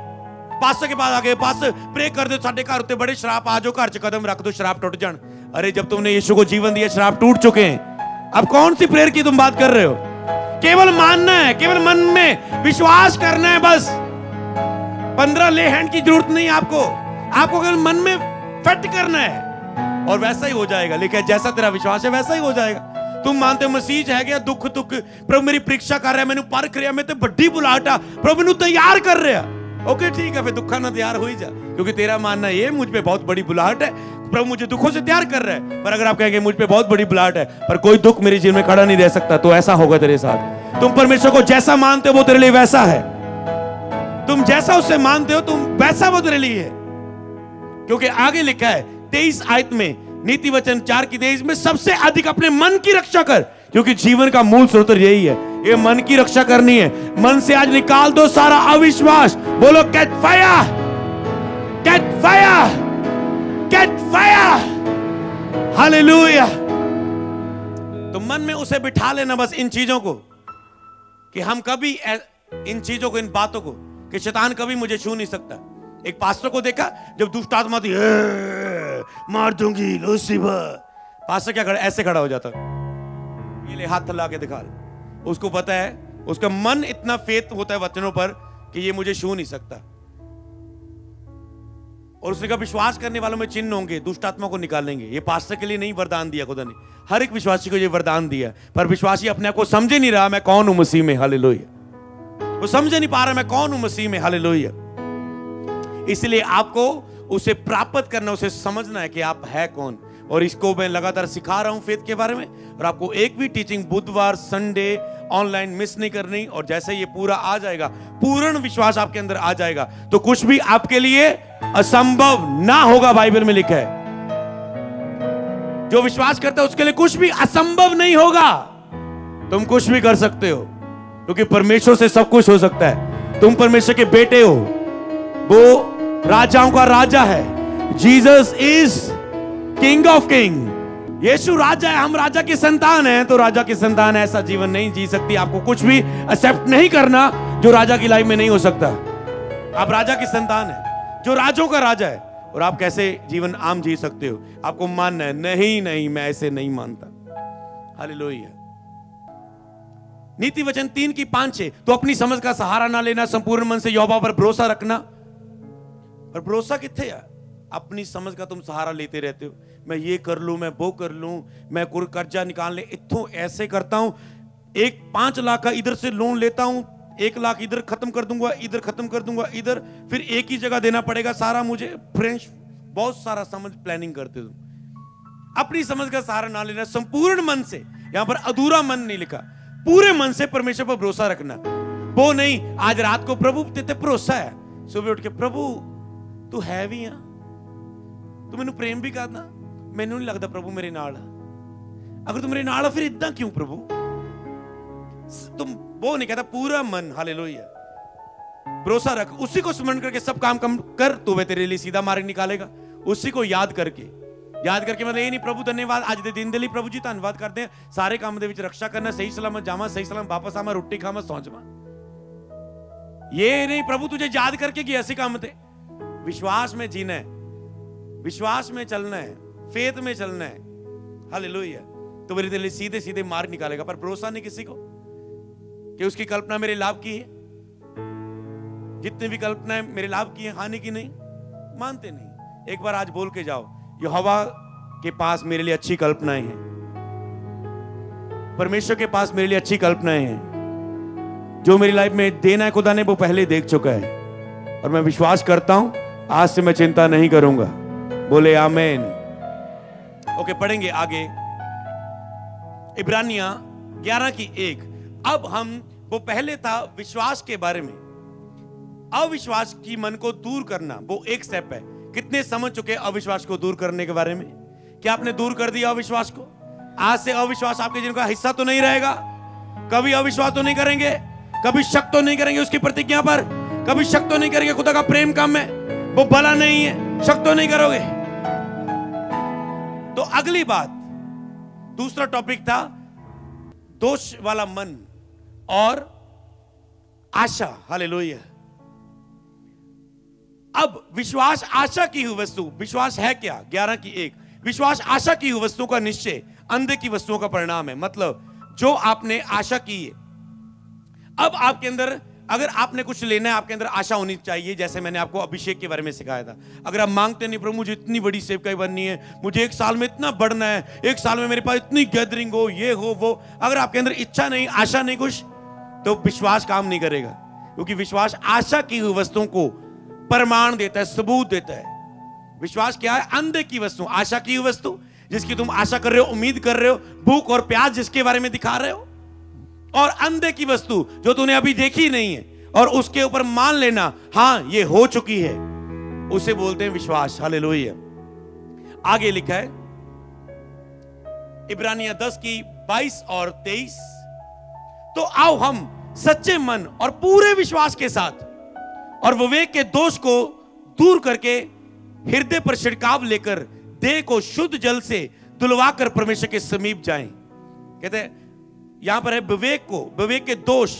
पास्टर के पास आ गए, पास्टर प्रे कर दो, साडे घर उत्ते बड़े शराब, आ जाओ घर च कदम रख दो शराब टूट जान। अरे जब तुमने यीशु को जीवन दिया शराब टूट चुके हैं, अब कौन सी प्रेयर की तुम बात कर रहे हो? केवल मानना है, केवल मन में विश्वास करना है बस। 15 ले हैंड की जरूरत नहीं आपको केवल मन में फिट करना है और वैसा ही हो जाएगा। लेकिन जैसा तेरा विश्वास है वैसा ही हो जाएगा। तुम मानते हो मसीह है गया दुख प्रभु मेरी परीक्षा कर रहा है, मैंने परख रहा, मैं तो बड़ी बुलाहटा प्रभु मैंने तैयार कर रहा। ओके ठीक है, फिर दुखा ना तैयार हो ही जा, क्योंकि तेरा मानना ये मुझ पे बहुत बड़ी बुलाहट है, प्रभु मुझे दुखों से तैयार कर रहा है। पर अगर आप कहेंगे मुझ पे बहुत बड़ी बुलाहट है पर कोई दुख मेरे जीवन में खड़ा नहीं रह सकता, तो ऐसा होगा तेरे साथ। तुम परमेश्वर को जैसा मानते हो वो तेरे लिए वैसा है, तुम जैसा उससे मानते हो तुम वैसा वो तेरे लिए है। क्योंकि आगे लिखा है 23 आयत में, नीति वचन 4:23 में, सबसे अधिक अपने मन की रक्षा कर, क्योंकि जीवन का मूल स्रोत यही है, ये मन की रक्षा करनी है। मन से आज निकाल दो सारा अविश्वास, बोलो catch fire, catch fire, catch fire. Hallelujah. तो मन में उसे बिठा लेना बस इन चीजों को, कि हम कभी इन चीजों को, इन बातों को, कि शैतान कभी मुझे छू नहीं सकता। एक पास्टर को देखा जब दुष्ट आत्मा थी, मार दूंगी लूसीफर, पास्टर क्या खड़ा, ऐसे खड़ा हो जाता, ये ले हाथ थला के दिखा। उसको पता है, उसका मन इतना फेथ होता है वचनों पर कि ये मुझे छू नहीं सकता। और उसने कहा विश्वास करने वालों में चिन्ह होंगे, दुष्ट आत्मा को निकालेंगे। ये पास्टर के लिए नहीं वरदान दिया खुदा ने, हर एक विश्वासी को ये वरदान दिया, पर विश्वासी अपने आप को समझे नहीं रहा मैं कौन हूं मसीह में। हालेलुया। वो समझे नहीं पा रहा मैं कौन हूं मसीह में। हालेलुया। इसलिए आपको उसे प्राप्त करना, उसे समझना है कि आप है कौन। और इसको मैं लगातार सिखा रहा हूं फेथ के बारे में, और आपको एक भी टीचिंग बुधवार संडे ऑनलाइन मिस नहीं करनी। और जैसे ये पूरा आ जाएगा, पूर्ण विश्वास आपके अंदर आ जाएगा, तो कुछ भी आपके लिए असंभव ना होगा। बाइबल में लिखा है जो विश्वास करता है उसके लिए कुछ भी असंभव नहीं होगा। तुम कुछ भी कर सकते हो, क्योंकि परमेश्वर से सब कुछ हो सकता है। तुम परमेश्वर के बेटे हो, वो राजाओं का राजा है। Jesus is king of king. यीशु राजा है, हम राजा की संतान हैं। तो राजा की संतान ऐसा जीवन नहीं जी सकती। आपको कुछ भी एक्सेप्ट नहीं करना जो राजा की लाइफ में नहीं हो सकता। आप राजा की संतान है, जो राजों का राजा है। और आप कैसे जीवन आम जी सकते हो? आपको मानना है, नहीं नहीं मैं ऐसे नहीं मानता। हालेलुया। नीति वचन 3:5-6, तो अपनी समझ का सहारा ना लेना, संपूर्ण मन से यहोवा पर भरोसा रखना। पर भरोसा किथे है? अपनी समझ का तुम सहारा लेते रहते हो, मैं ये कर लूं, मैं वो कर लूं, मैं कोई कर्जा निकाल ले इत्थों ऐसे करता हूं, 5 लाख का इधर से लोन लेता हूं, 1 लाख इधर खत्म कर दूंगा, इधर खत्म कर दूंगा, इधर फिर एक ही जगह देना पड़ेगा सारा मुझे। फ्रेंड्स, बहुत सारा समझ प्लानिंग करते हो। अपनी समझ का सहारा ना लेना, संपूर्ण मन से, यहां पर अधूरा मन नहीं लिखा, पूरे मन से परमेश्वर पर भरोसा रखना। वो नहीं आज रात को प्रभु तेरे भरोसा है, सुबह उठ के प्रभु तू है भी यहां, तू मैनू प्रेम भी करना, मैनू नहीं लगता प्रभु मेरे नाल, अगर तू मेरे नाल है फिर इतना क्यों प्रभु? तुम वो नहीं कहता, पूरा मन, हालेलुया, भरोसा रख, उसी को स्मरण करके सब काम कर, तू वह तेरे लिए सीधा मार्ग निकालेगा। उसी को याद करके मतलब ये नहीं प्रभु धन्यवाद आज दे दिन दे ਲਈ प्रभु जी धन्यवाद करते हैं, सारे काम ਦੇ ਵਿੱਚ रक्षा करना, सही सलामत जावा, सही सलामत वापस आवा, रोटी खावा, सौ जावा, ये नहीं प्रभु तुझे याद करके कि ऐसे काम थे। विश्वास में जीना है, विश्वास में चलना है, फेथ में चलना है, हालेलुया, तो मेरे दिल सीधे सीधे मार्ग निकालेगा। पर भरोसा नहीं किसी को कि उसकी कल्पना मेरे लाभ की है, जितनी भी कल्पनाएं मेरे लाभ की है, हानि की नहीं, मानते नहीं। एक बार आज बोल के जाओ, यहोवा के पास मेरे लिए अच्छी कल्पनाएं हैं, परमेश्वर के पास मेरे लिए अच्छी कल्पनाएं हैं, जो मेरी लाइफ में देना है खुदा ने वो पहले देख चुका है, और मैं विश्वास करता हूं आज से मैं चिंता नहीं करूंगा। बोले आमीन। ओके, पढ़ेंगे आगे इब्रानियां 11:1। अब हम, वो पहले था विश्वास के बारे में, अविश्वास की मन को दूर करना, वो एक स्टेप है। कितने समझ चुके अविश्वास को दूर करने के बारे में? क्या आपने दूर कर दिया अविश्वास को? आज से अविश्वास आपके जीवन का हिस्सा तो नहीं रहेगा, कभी अविश्वास तो नहीं करेंगे, कभी शक तो नहीं करेंगे उसकी प्रतिज्ञा पर, कभी शक तो नहीं करेंगे खुदा का प्रेम काम में वो भला नहीं है, शक तो नहीं करोगे। तो अगली बात, दूसरा टॉपिक था दोष वाला मन और आशा, हालेलुया। अब विश्वास आशा की हुई वस्तु, विश्वास है क्या? 11:1, विश्वास आशा की हुई वस्तुओं का निश्चय, अंधे की वस्तुओं का परिणाम है। मतलब जो आपने आशा की है, अब आपके अंदर, अगर आपने कुछ लेना है, आपके अंदर आशा होनी चाहिए। जैसे मैंने आपको अभिषेक के बारे में सिखाया था, अगर आप मांगते नहीं प्रभु मुझे इतनी बड़ी सेवकाई बननी है, मुझे 1 साल में इतना बढ़ना है, 1 साल में मेरे पास इतनी गैदरिंग हो, ये हो वो, अगर आपके अंदर इच्छा नहीं, आशा नहीं कुछ, तो विश्वास काम नहीं करेगा। क्योंकि विश्वास आशा की हुई वस्तुओं को प्रमाण देता है, सबूत देता है। विश्वास क्या है? अंधे की वस्तु, आशा की हुई वस्तु जिसकी तुम आशा कर रहे हो, उम्मीद कर रहे हो, भूख और प्यास जिसके बारे में दिखा रहे हो, और अंधे की वस्तु जो तूने अभी देखी नहीं है और उसके ऊपर मान लेना हां ये हो चुकी है, उसे बोलते हैं विश्वास। हालेलुया। आगे लिखा है इब्रानियां 10:22 और 23, तो आओ हम सच्चे मन और पूरे विश्वास के साथ और विवेक के दोष को दूर करके हृदय पर छिड़काव लेकर देह को शुद्ध जल से धुलवाकर परमेश्वर के समीप जाएं। कहते हैं यहां पर है विवेक को, विवेक के दोष।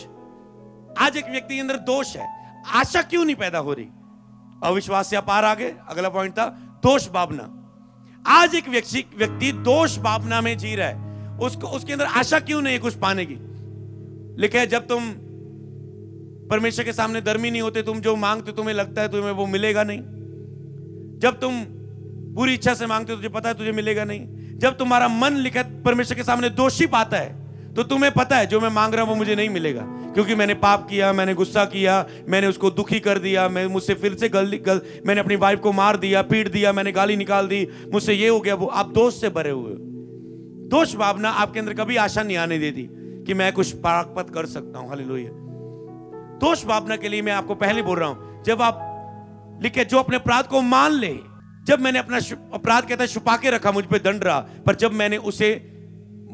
आज एक व्यक्ति के अंदर दोष है, आशा क्यों नहीं पैदा हो रही? अविश्वास से अपार। आगे अगला पॉइंट था दोष भावना। आज एक व्यक्ति दोष भावना में जी रहा है, उसको उसके अंदर आशा क्यों नहीं है कुछ पाने की? लिखा है जब तुम परमेश्वर के सामने धर्मी नहीं होते, तुम जो मांगते तुम्हें लगता है तुम्हें वो मिलेगा नहीं। जब तुम पूरी इच्छा से मांगते हो तुझे पता है तुझे मिलेगा नहीं। जब तुम्हारा मन लिखा परमेश्वर के सामने दोषी पाता है तो तुम्हें पता है जो मैं मांग रहा हूं वो मुझे नहीं मिलेगा, क्योंकि मैंने पाप किया, मैंने गुस्सा किया, मैंने उसको दुखी कर दिया, मैं मुझसे फिर से मैंने अपनी वाइफ को मार दिया, पीट दिया, मैंने गाली निकाल दी, मुझसे ये हो गया वो। आप दोष से भरे हुए हो। दोष भावना आपके अंदर कभी आशा नहीं आने देती कि मैं कुछ प्राप्त कर सकता हूं। हालेलुया। दोष भावना के लिए मैं आपको पहले बोल रहा हूं, जब आप लिखे जो अपने अपराध को मान ले, जब मैंने अपना अपराध कहता है छुपा के रखा, मुझ पे दंड रहा, पर जब मैंने उसे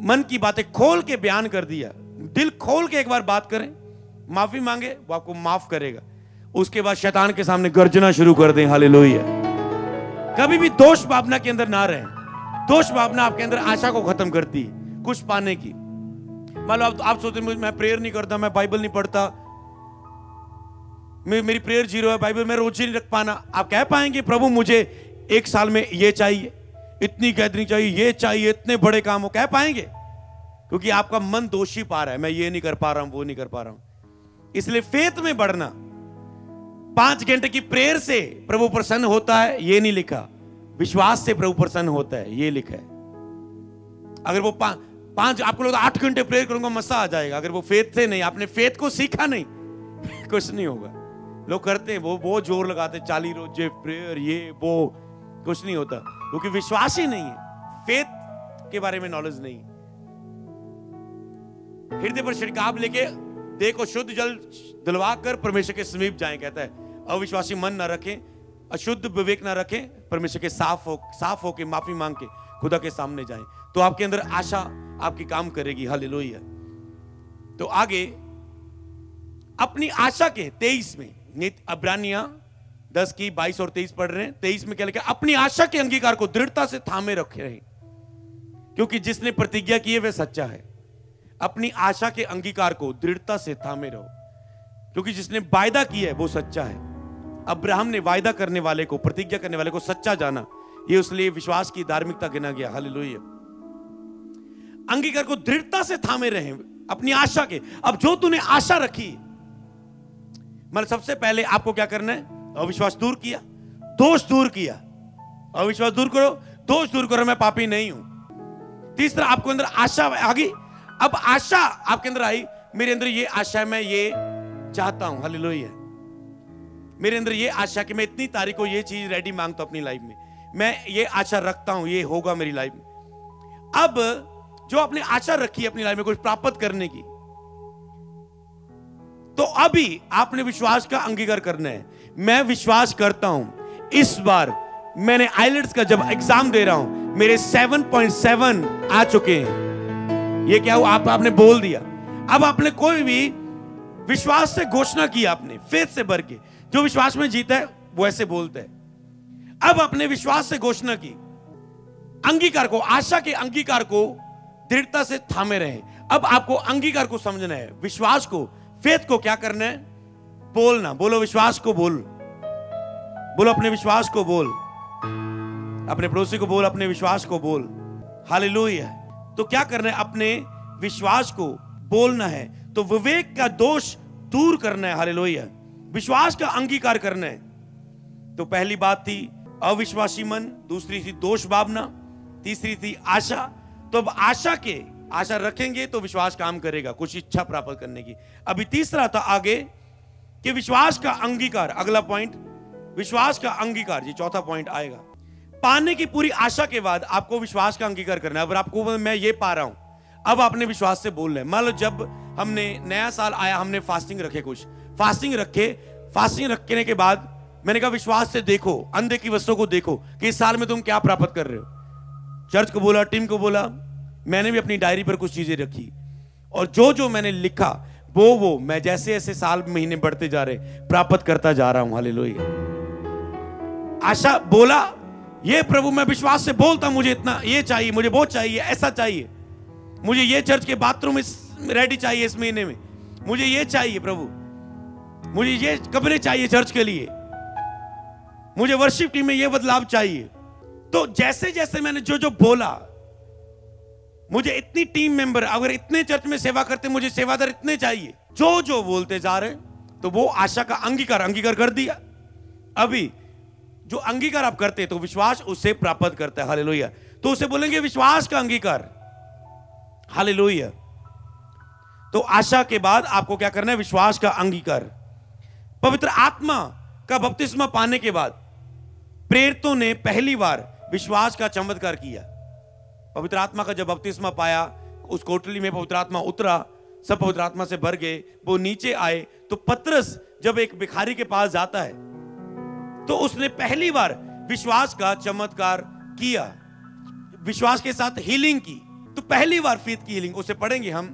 मन की बातें खोल के बयान कर दिया, दिल खोल के एक बार बात करें, माफी मांगे, वो आपको माफ करेगा। उसके बाद शैतान के सामने गर्जना शुरू कर दें। हालेलुया। कभी भी दोष भावना के अंदर ना रहें। दोष भावना आपके अंदर आशा को खत्म करती है कुछ पाने की। मान लो आप सोचते मैं प्रेयर नहीं करता, मैं बाइबल नहीं पढ़ता, मेरी प्रेयर 0 है, बाइबल में रोज ही नहीं रख पाना। आप कह पाएंगे प्रभु मुझे 1 साल में ये चाहिए, इतनी गैदरिंग चाहिए, ये चाहिए, इतने बड़े काम हो? कह पाएंगे? क्योंकि आपका मन दोषी पा रहा है, मैं ये नहीं कर पा रहा हूं, वो नहीं कर पा रहा हूं। इसलिए फेथ में बढ़ना। 5 घंटे की प्रेयर से प्रभु प्रसन्न होता है ये नहीं लिखा, विश्वास से प्रभु प्रसन्न होता है ये लिखा है। अगर वो 5 आपको लगता 8 घंटे प्रेयर करूंगा मजा आ जाएगा, अगर वो फेथ से नहीं, आपने फेथ को सीखा नहीं कुछ नहीं होगा। लोग करते हैं वो जोर लगाते 40 रोजे प्रेयर, ये वो, कुछ नहीं होता क्योंकि विश्वास ही नहीं है, फेथ के बारे में नॉलेज नहीं। हृदय पर छिड़काव लेके देखो, शुद्ध जल दिलवा कर परमेश्वर के समीप जाएं, कहता है। अविश्वासी मन ना रखें, अशुद्ध विवेक ना रखें, परमेश्वर के साफ होके माफी मांग के खुदा के सामने जाएं, तो आपके अंदर आशा आपकी काम करेगी। हालेलुया। तो आगे अपनी आशा के 23 में, इब्रानियां 10 की 22 और 23 पढ़ रहे हैं। 23 में क्या लिखा? अपनी आशा के अंगीकार को दृढ़ता से थामे रखे रहे, क्योंकि जिसने प्रतिज्ञा की है वह सच्चा है। अपनी आशा के अंगीकार को दृढ़ता से थामे रहो, क्योंकि जिसने वायदा किया है वो सच्चा है। अब्राहम ने वायदा करने वाले को, प्रतिज्ञा करने वाले को सच्चा जाना, ये उसलिए विश्वास की धार्मिकता गिना गया। हालेलुया। अंगीकार को दृढ़ता से थामे रहे अपनी आशा के। अब जो तूने आशा रखी, मतलब सबसे पहले आपको क्या करना है? अविश्वास दूर किया, दोष दूर किया। अविश्वास दूर करो, दोष दूर करो, मैं पापी नहीं हूं। तीसरा, आपको अंदर आशा आ गई। अब आशा आपके अंदर आई, मेरे अंदर ये आशा है, मैं ये चाहता हूं। हालेलुया। मेरे अंदर ये आशा कि मैं इतनी तारीख को ये चीज रेडी मांगता हूं अपनी लाइफ में, मैं ये आशा रखता हूं, ये होगा मेरी लाइफ में। अब जो आपने आशा रखी है अपनी लाइफ में कुछ प्राप्त करने की, तो अभी आपने विश्वास का अंगीकार करना है। मैं विश्वास करता हूं, इस बार मैंने आइलेट्स का जब एग्जाम दे रहा हूं, मेरे 7.7 आ चुके हैं। ये क्या हुआ? आपने बोल दिया। अब आपने कोई भी विश्वास से घोषणा की, आपने फेथ से भर के, जो विश्वास में जीता है वो ऐसे बोलता है। अब आपने विश्वास से घोषणा की, अंगीकार को, आशा के अंगीकार को दृढ़ता से थामे रहे। अब आपको अंगीकार को समझना है, विश्वास को, फेथ को क्या करना है? बोलना। बोलो विश्वास को बोल, बोलो अपने विश्वास को बोल, अपने पड़ोसी को बोल, अपने विश्वास को बोल। हालेलुया। तो क्या करना है? अपने विश्वास को बोलना है, तो विवेक का दोष दूर करना है। हालेलुया। विश्वास का अंगीकार करना है। तो पहली बात थी अविश्वासी मन, दूसरी थी दोष भावना, तीसरी थी आशा। तो अब आशा रखेंगे तो विश्वास काम करेगा, कुछ इच्छा प्राप्त करने की। अभी तीसरा था आगे कि विश्वास का अंगीकार। अगला पॉइंट विश्वास का अंगीकार, ये चौथा पॉइंट आएगा। पाने की पूरी आशा के बाद आपको विश्वास का अंगीकार करना है। अब आपको मैं ये पा रहा हूं, अब आपने विश्वास से बोलना है। मान लो जब हमने नया साल आया, हमने फास्टिंग रखे, कुछ फास्टिंग रखने के बाद मैंने कहा विश्वास से देखो, अंधे की वस्तुओं को देखो कि इस साल में तुम क्या प्राप्त कर रहे हो। चर्च को बोला, टीम को बोला, मैंने भी अपनी डायरी पर कुछ चीजें रखी, और जो जो मैंने लिखा वो मैं जैसे जैसे साल महीने बढ़ते जा रहे प्राप्त करता जा रहा हूं। हालेलुया। आशा बोला, ये प्रभु मैं विश्वास से बोलता हूं, मुझे इतना ये चाहिए, मुझे वो चाहिए, ऐसा चाहिए, मुझे ये चर्च के बाथरूम रेडी चाहिए इस महीने में, मुझे ये चाहिए प्रभु, मुझे ये कमरे चाहिए चर्च के लिए, मुझे वर्शिप टीम में ये बदलाव चाहिए। तो जैसे जैसे मैंने जो जो बोला, मुझे इतनी टीम मेंबर, अगर इतने चर्च में सेवा करते मुझे सेवादार इतने चाहिए, जो जो बोलते जा रहे, तो वो आशा का अंगीकार कर दिया। अभी जो अंगीकार आप करते तो विश्वास उसे प्राप्त करता है। हालेलुया। तो उसे बोलेंगे विश्वास का अंगीकार। हालेलुया। तो आशा के बाद आपको क्या करना है? विश्वास का अंगीकार। पवित्र आत्मा का बपतिस्मा पाने के बाद प्रेरितों ने पहली बार विश्वास का चमत्कार किया। पवित्र आत्मा का जब बपतिस्मा पाया, उस कोठरी में पवित्र आत्मा उतरा, सब पवित्र आत्मा से भर गए, वो नीचे आए। तो पतरस जब एक भिखारी के पास जाता है तो उसने पहली बार विश्वास का चमत्कार किया, विश्वास के साथ हीलिंग की। तो पहली बार फेथ की हीलिंग, उसे पढ़ेंगे हम,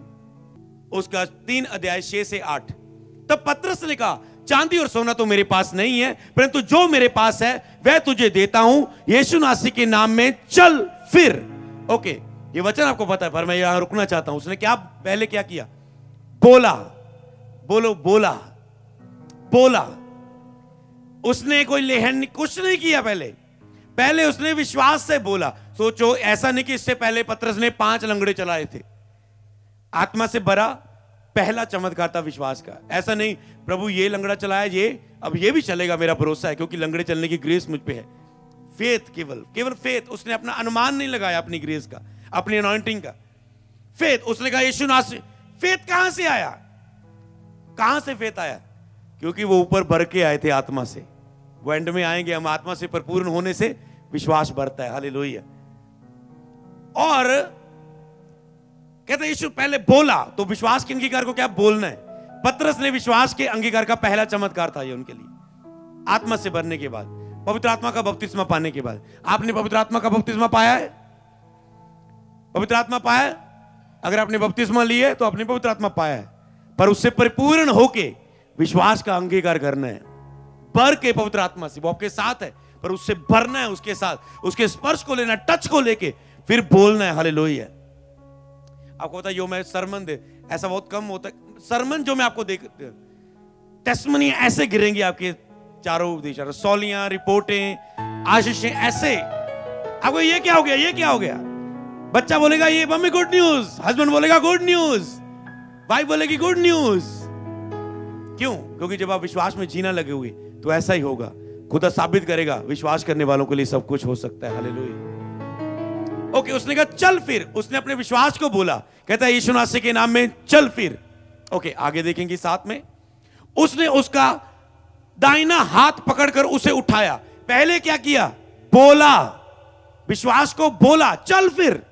उसका 3 अध्याय 6 से 8। तब पतरस ने कहा, चांदी और सोना तो मेरे पास नहीं है, परंतु जो मेरे पास है वह तुझे देता हूं, यीशु नासरी के नाम में चल फिर। ओके, ये वचन आपको पता है, पर मैं यहां रुकना चाहता हूं। उसने क्या पहले क्या किया? बोला। बोलो बोला। बोला। उसने कोई लेहन कुछ नहीं किया, पहले उसने विश्वास से बोला। सोचो, ऐसा नहीं कि इससे पहले पतरस ने 5 लंगड़े चलाए थे, आत्मा से भरा पहला चमत्कार था विश्वास का। ऐसा नहीं प्रभु ये लंगड़ा चलाया, ये अब ये भी चलेगा, मेरा भरोसा है क्योंकि लंगड़े चलने की ग्रेस मुझ पे है। फेथ, केवल फेथ। उसने अपना अनुमान नहीं लगाया अपनी ग्रेस का, अपनी अनॉइंटिंग का। फेथ, उसने कहा यीशु नासरी। फेथ कहां से आया? कहां से फेथ आया? क्योंकि वो ऊपर भर के आए थे आत्मा से। वो एंड में आएंगे, हम आत्मा से परिपूर्ण होने से विश्वास बढ़ता है। हालेलुया। और कहते यीशु पहले बोला, तो विश्वास के अंगीकार को क्या बोलना है। पतरस ने विश्वास के अंगीकार का पहला चमत्कार था ये उनके लिए। आत्मा से भरने के बाद, पवित्र आत्मा का बपतिस्मा पाने के बाद। आपने पवित्र आत्मा का बपतिस्मा पाया है? पवित्र आत्मा पाया है? अगर आपने बपतिस्मा ली है तो आपने पवित्र आत्मा पाया है, पर उससे परिपूर्ण होके विश्वास का अंगीकार करना है। भर के पवित्र आत्मा से, वो आपके साथ है पर उससे भरना है, उसके साथ, उसके स्पर्श को लेना, टच को लेके फिर बोलना है। हालेलुया। आपको पता है यो मैं सरमन दे, ऐसा बहुत कम होता है सरमन जो मैं आपको देख, टेस्टमनी ऐसे गिरेंगी आपके चारों दिशा, सौलियां, रिपोर्टें, आशीषें ऐसे। आपको ये क्या हो गया, ये क्या हो गया? बच्चा बोलेगा ये मम्मी गुड न्यूज, हस्बैंड बोलेगा गुड न्यूज, वाइफ बोलेगी गुड न्यूज। क्यों? क्योंकि जब आप विश्वास में जीना लगे हुए तो ऐसा ही होगा। खुदा साबित करेगा विश्वास करने वालों के लिए सब कुछ हो सकता है। हालेलुया। ओके, उसने कहा चल फिर। उसने अपने विश्वास को बोला, कहता है यीशु नासरी के नाम में चल फिर। ओके, आगे देखेंगे साथ में। उसने उसका दाहिना हाथ पकड़कर उसे उठाया। पहले क्या किया? बोला, विश्वास को बोला, चल फिर,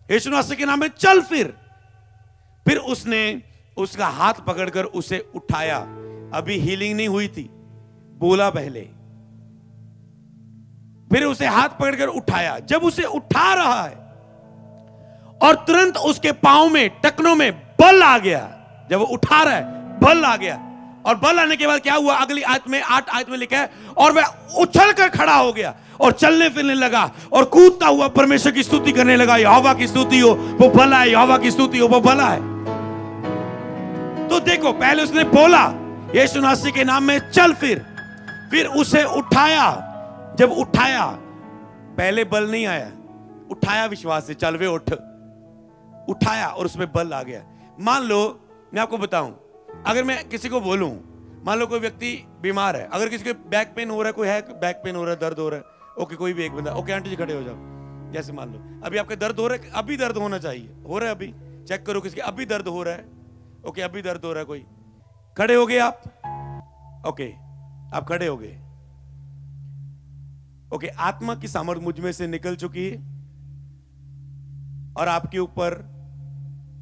यीशु नासरी के नाम में चल फिर उसने उसका हाथ पकड़कर उसे उठाया। अभी हीलिंग नहीं हुई थी, बोला पहले, फिर उसे हाथ पकड़कर उठाया। जब उसे उठा रहा है और तुरंत उसके पांव में, टखनों में बल आ गया। जब वो उठा रहा है बल आ गया, और बल आने के बाद क्या हुआ? अगली आयत में, 8 आयत में लिखा है, और वह उछल कर खड़ा हो गया और चलने फिरने लगा और कूदता हुआ परमेश्वर की स्तुति करने लगा। यहोवा की स्तुति हो वो भला है, यहोवा की स्तुति हो वो भला है। तो देखो, पहले उसने बोला यीशु नासरी के नाम में चल फिर उसे उठाया। जब उठाया, पहले बल नहीं आया, उठाया विश्वास से, चल वे उठ, उठाया और उसमें बल आ गया। मान लो मैं आपको बताऊं, अगर मैं किसी को बोलूं, मान लो कोई व्यक्ति बीमार है, अगर किसी को बैक पेन हो रहा है, कोई है बैक पेन हो रहा है, दर्द हो रहा है, ओके, कोई भी एक बंदा, ओके आंटी जी खड़े हो जाओ। जैसे मान लो अभी आपके दर्द हो रहा है, अभी दर्द होना चाहिए, हो रहा है, अभी चेक करो किसके अभी दर्द हो रहा है, ओके अभी दर्द हो रहा है, कोई खड़े हो गए आप, ओके आप खड़े हो गए, ओके, आत्मा की सामर्थ्य मुझ में से निकल चुकी है और आपके ऊपर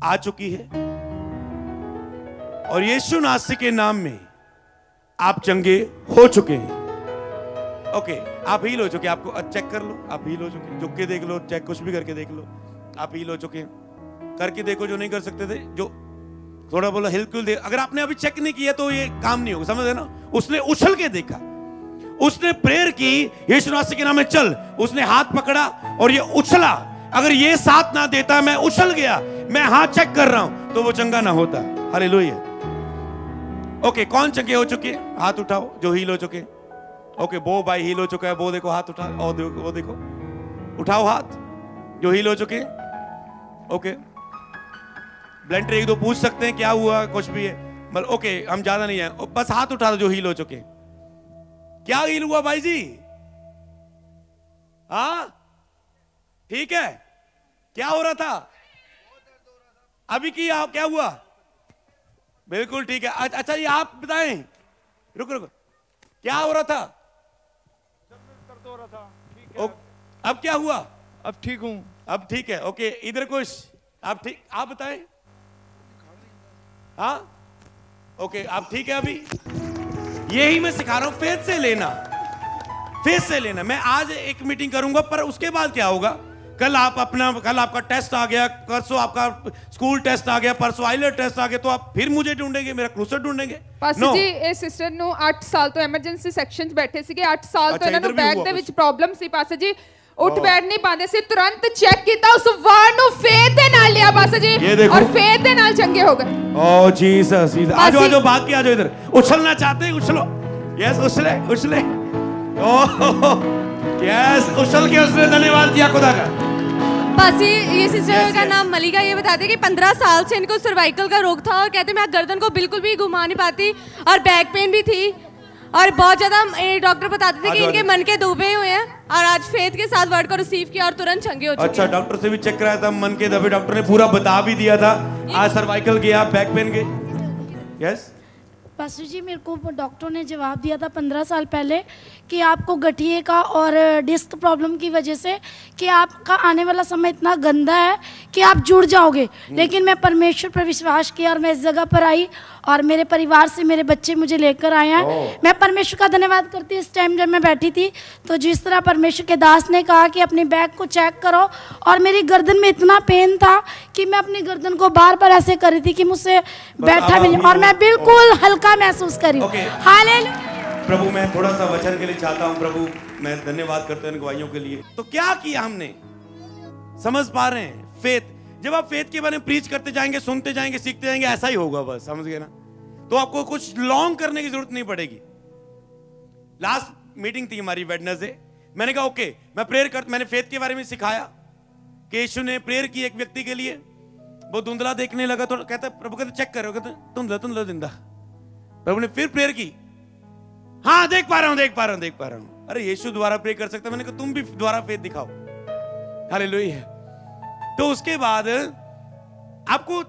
आ चुकी है, और यीशु नासरी के नाम में आप चंगे हो चुके हैं। ओके, आप हील हो चुके, आपको चेक कर लो, आप हील हो चुके, झुक के देख लो, चेक कुछ भी करके देख लो, आप हील हो चुके, करके देखो जो नहीं कर सकते थे, जो थोड़ा बोला हिलकुल दे। अगर आपने अभी चेक नहीं किया तो ये काम नहीं होगा, समझ रहे ना? उसने उछल के देखा, उसने प्रेयर की, यीशु नासरी के नाम में चल, उसने हाथ पकड़ा और ये उछला। अगर ये साथ ना देता, मैं उछल गया, मैं हाथ चेक कर रहा हूं, तो वो चंगा ना होता। हालेलुया। ओके, कौन चंगे हो चुके? हाथ उठाओ जो हील हो चुके। ओके, वो भाई हील हो चुका है, वो देखो हाथ उठा, और वो देखो, उठाओ हाथ जो हील हो चुके। ओके, ब्लंटर एक दो पूछ सकते हैं क्या हुआ, कुछ भी है, मतलब ओके हम ज्यादा नहीं है, बस हाथ उठा दो जो हील हो चुके। क्या हील हुआ भाई जी? हाँ ठीक है, क्या हो रहा था? अभी क्या हुआ? बिल्कुल ठीक है। अच्छा ये आप बताएं, रुको रुको, क्या हो रहा था? दर्द हो रहा था, ठीक है। अब क्या हुआ? अब ठीक हूं। अब ठीक है। ओके, इधर कुछ आप ठीक, आप बताएं। हाँ ओके, आप ठीक है अभी? यही मैं सिखा रहा हूं, फेथ से लेना, फेथ से लेना। मैं आज एक मीटिंग करूंगा, पर उसके बाद क्या होगा? कल आपका टेस्ट आ गया, परसों आपका स्कूल टेस्ट आ गया, परसों आइलर टेस्ट आ गया, तो आप फिर मुझे ढूंढेंगे, मेरा क्रूसर ढूंढेंगे। ਪਾਸਟਰ ਜੀ ਇਹ ਸਿਸਟਰ ਨੂੰ 8 ਸਾਲ ਤੋਂ ਐਮਰਜੈਂਸੀ ਸੈਕਸ਼ਨ 'ਚ ਬੈਠੇ ਸੀਗੇ, 8 ਸਾਲ ਤੋਂ ਇਹਨਾਂ ਨੂੰ ਬੈਕ ਦੇ ਵਿੱਚ ਪ੍ਰੋਬਲਮ ਸੀ ਪਾਸਟਰ ਜੀ, ਉੱਠ ਬੈਠ ਨਹੀਂ ਪਾਉਂਦੇ ਸੀ, ਤੁਰੰਤ ਚੈੱਕ ਕੀਤਾ, ਉਸ ਵਾਰ ਨੂੰ ਫੇਥ ਦੇ ਨਾਲ ਲਿਆ ਪਾਸਟਰ ਜੀ, और फेथ ਦੇ ਨਾਲ चंगे हो गए। ओ जीसस, आजो आजो, भाग के आजो इधर। उछलना चाहते हैं? उछलो, यस उछले उछले, ओह यस, उछल के उसने धन्यवाद किया खुदा का। पासी ये सिस्टर का नाम मलिका, ये बताते कि 15 साल से इनको सर्वाइकल का रोग था और कहते मैं गर्दन को बिल्कुल भी घुमा नहीं पाती और बैक पेन भी थी और बहुत ज़्यादा डॉक्टर बताते थे कि इनके मन के दबे हुए हैं और आज फेथ के साथ वर्ड को रिसीव किया और तुरंत चंगे हो चुके। अच्छा, डॉक्टर से भी चेक कराया था मन के दबे, डॉक्टर ने पूरा बता भी दिया था। आज सर्वाइकल गया, बैक पेन गए। यस पास्टर जी, मेरे को डॉक्टर ने जवाब दिया था 15 साल पहले कि आपको गठिए का और डिस्क प्रॉब्लम की वजह से कि आपका आने वाला समय इतना गंदा है कि आप जुड़ जाओगे। लेकिन मैं परमेश्वर पर विश्वास किया और मैं इस जगह पर आई और मेरे परिवार से मेरे बच्चे मुझे लेकर आए हैं। मैं परमेश्वर का धन्यवाद करती हूँ। इस टाइम जब मैं बैठी थी तो जिस तरह परमेश्वर के दास ने कहा कि अपनी बैक को चेक करो, और मेरी गर्दन में इतना पेन था कि मैं अपनी गर्दन को बार बार ऐसे कर रही थी कि मुझसे बैठा भी नहीं, और मैं बिल्कुल हल्का महसूस करी। हालेलुया। प्रभु, मैं थोड़ा सा वचन के लिए चाहता हूँ। प्रभु, मैं धन्यवाद करता हूँ इन गवाहियों के लिए। तो क्या किया हमने, समझ पा रहे हैं? फेथ, जब आप फेथ के बारे में प्रीच करते जाएंगे, सुनते जाएंगे, सीखते जाएंगे, ऐसा ही होगा बस, समझ गए ना? तो आपको कुछ लॉन्ग करने की जरूरत नहीं पड़ेगी। लास्ट मीटिंग थी हमारी वेडनेसडे, मैंने कहा ओके मैं प्रेयर कर, मैंने फेथ के बारे में सिखाया कि यीशु ने प्रेयर की एक व्यक्ति के लिए, वो धुंधला देखने लगा तो कहता प्रभु कहते चेक करो, कहते धुंधला धुंधला जिंदा। प्रभु ने फिर प्रेयर की, हाँ देख पा रहा हूं देख पा रहा हूं देख पा रहा हूं। अरे यीशु द्वारा प्रे कर सकता, मैंने कहा तुम भी द्वारा फेथ दिखाओ। हालेलुया। तो उसके बाद आपको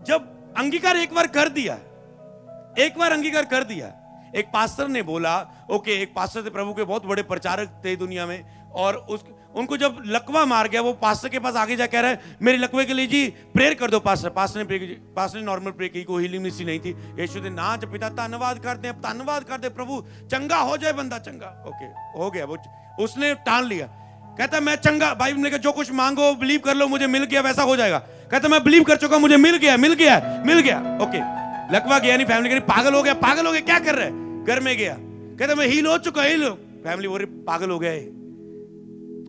जब अंगीकार एक बार कर दिया, एक बार अंगीकार कर दिया, एक पास्टर ने बोला ओके, एक पास्टर थे प्रभु के बहुत बड़े प्रचारक थे दुनिया में, और उनको जब लकवा मार गया, वो पास्टर के पास आगे जा कह रहा है मेरे लकवे के लिए जी प्रेयर कर दो। पास्टर ने प्रे की, पास्टर ने नॉर्मल प्रे की, कोई हीलिंग मिसी नहीं थी। यीशु ने ना जब पिता धन्यवाद कर दे, धन्यवाद कर दे प्रभु, चंगा हो जाए बंदा, चंगा ओके हो गया। वो उसने टाल लिया, कहता मैं चंगा, भाई ने कहा जो कुछ मांगो बिलीव कर लो, मुझे मिल गया वैसा हो जाएगा। कहता मैं बिलीव कर चुका, मुझे मिल गया मिल गया मिल गया। ओके, लकवा गया नहीं, फैमिली कह पागल हो गया पागल हो गया, क्या कर रहा है? घर में गया, कहता मैं हील हो चुका, हील हो। फैमिली बोल रही पागल हो गया है।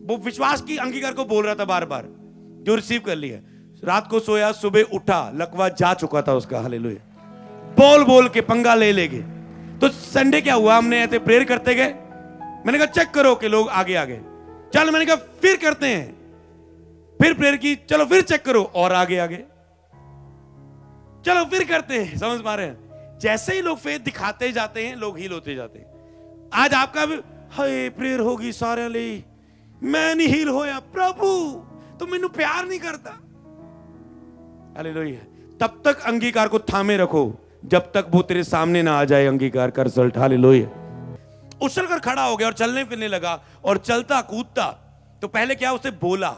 वो विश्वास की अंगीकार को बोल रहा था बार बार, जो रिसीव कर लिया। रात को सोया, सुबह उठा, लकवा जा चुका था उसका। हालेलुया। बोल बोल के पंगा ले लेगे। तो संडे क्या हुआ, हमने ऐसे प्रेयर करते गए, मैंने कहा चेक करो कि लोग आगे आगे, चल मैंने कहा फिर करते हैं, फिर प्रेयर की, चलो फिर चेक करो और आगे आगे, चलो फिर करते हैं। समझ पा रहे हैं? जैसे ही लोग फेथ दिखाते जाते हैं, लोग हील होते जाते हैं। आज आपका भी हाय प्रेयर होगी सारे लिए, मैं नहीं हील होया, प्रभु तो मैनू प्यार नहीं करता। हालेलुया। तब तक अंगीकार को थामे रखो जब तक वो तेरे सामने ना आ जाए अंगीकार का रिजल्ट। हालेलुया। उछल कर खड़ा हो गया और चलने फिरने लगा और चलता कूदता। तो पहले क्या उसे बोला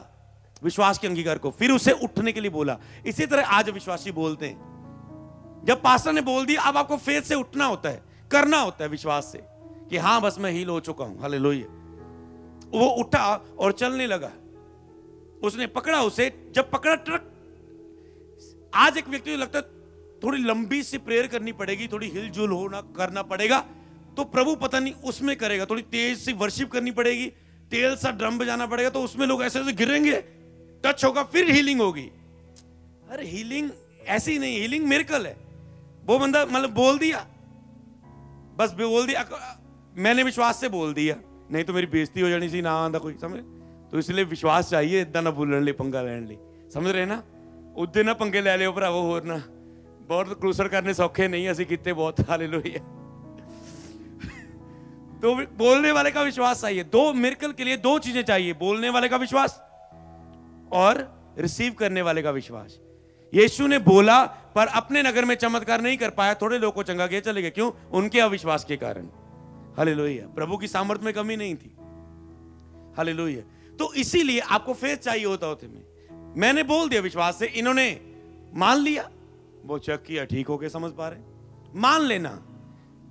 विश्वास के अंगीकार को, फिर उसे उठने के लिए बोला। इसी तरह आज विश्वासी बोलते हैं। जब पास्टर ने बोल दिया, अब आपको फेथ से उठना होता है, करना होता है विश्वास से कि हाँ बस मैं हील हो चुका हूं। हालेलुया। वो उठा और चलने लगा। उसने पकड़ा उसे, जब पकड़ा ट्रक। आज एक व्यक्ति को लगता है थोड़ी लंबी सी प्रेयर करनी पड़ेगी, थोड़ी हिलजुल होना करना पड़ेगा, तो प्रभु पता नहीं उसमें करेगा। थोड़ी तेज सी वर्शिप करनी पड़ेगी, तेल सा ड्रम बजाना पड़ेगा, तो उसमें लोग ऐसे ऐसे गिरेंगे, टच होगा, फिर हीलिंग होगी। अरे हीलिंग ऐसी नहीं, हीलिंग मिरेकल है। वो बंदा मतलब बोल दिया, बस बोल दिया, मैंने विश्वास से बोल दिया, नहीं तो मेरी बेइज्जती हो जानी सी, ना आंदा कोई, समझ? तो इसलिए विश्वास चाहिए, इदा ना बोलने ले, पंगा लैन ले, समझ रहे ना? उदे ना पंगे ले लियो भरावो, होर ना बहुत क्रूसर करने सौखे नहीं, असी किते बहुत। हालेलुया। तो बोलने वाले का विश्वास चाहिए। दो मिरेकल के लिए दो चीजें चाहिए, बोलने वाले का विश्वास और रिसीव करने वाले का विश्वास। यीशु ने बोला पर अपने नगर में चमत्कार नहीं कर पाया, थोड़े लोगों को चंगा किया, चले गए। क्यों? उनके अविश्वास के कारण। हालेलुया। प्रभु की सामर्थ में कमी नहीं थी। हालेलुया। तो इसीलिए आपको फेथ चाहिए होता होते में। मैंने बोल दिया विश्वास से, इन्होंने मान लिया, वो चेक किया, ठीक हो गया। समझ पा रहे? मान लेना,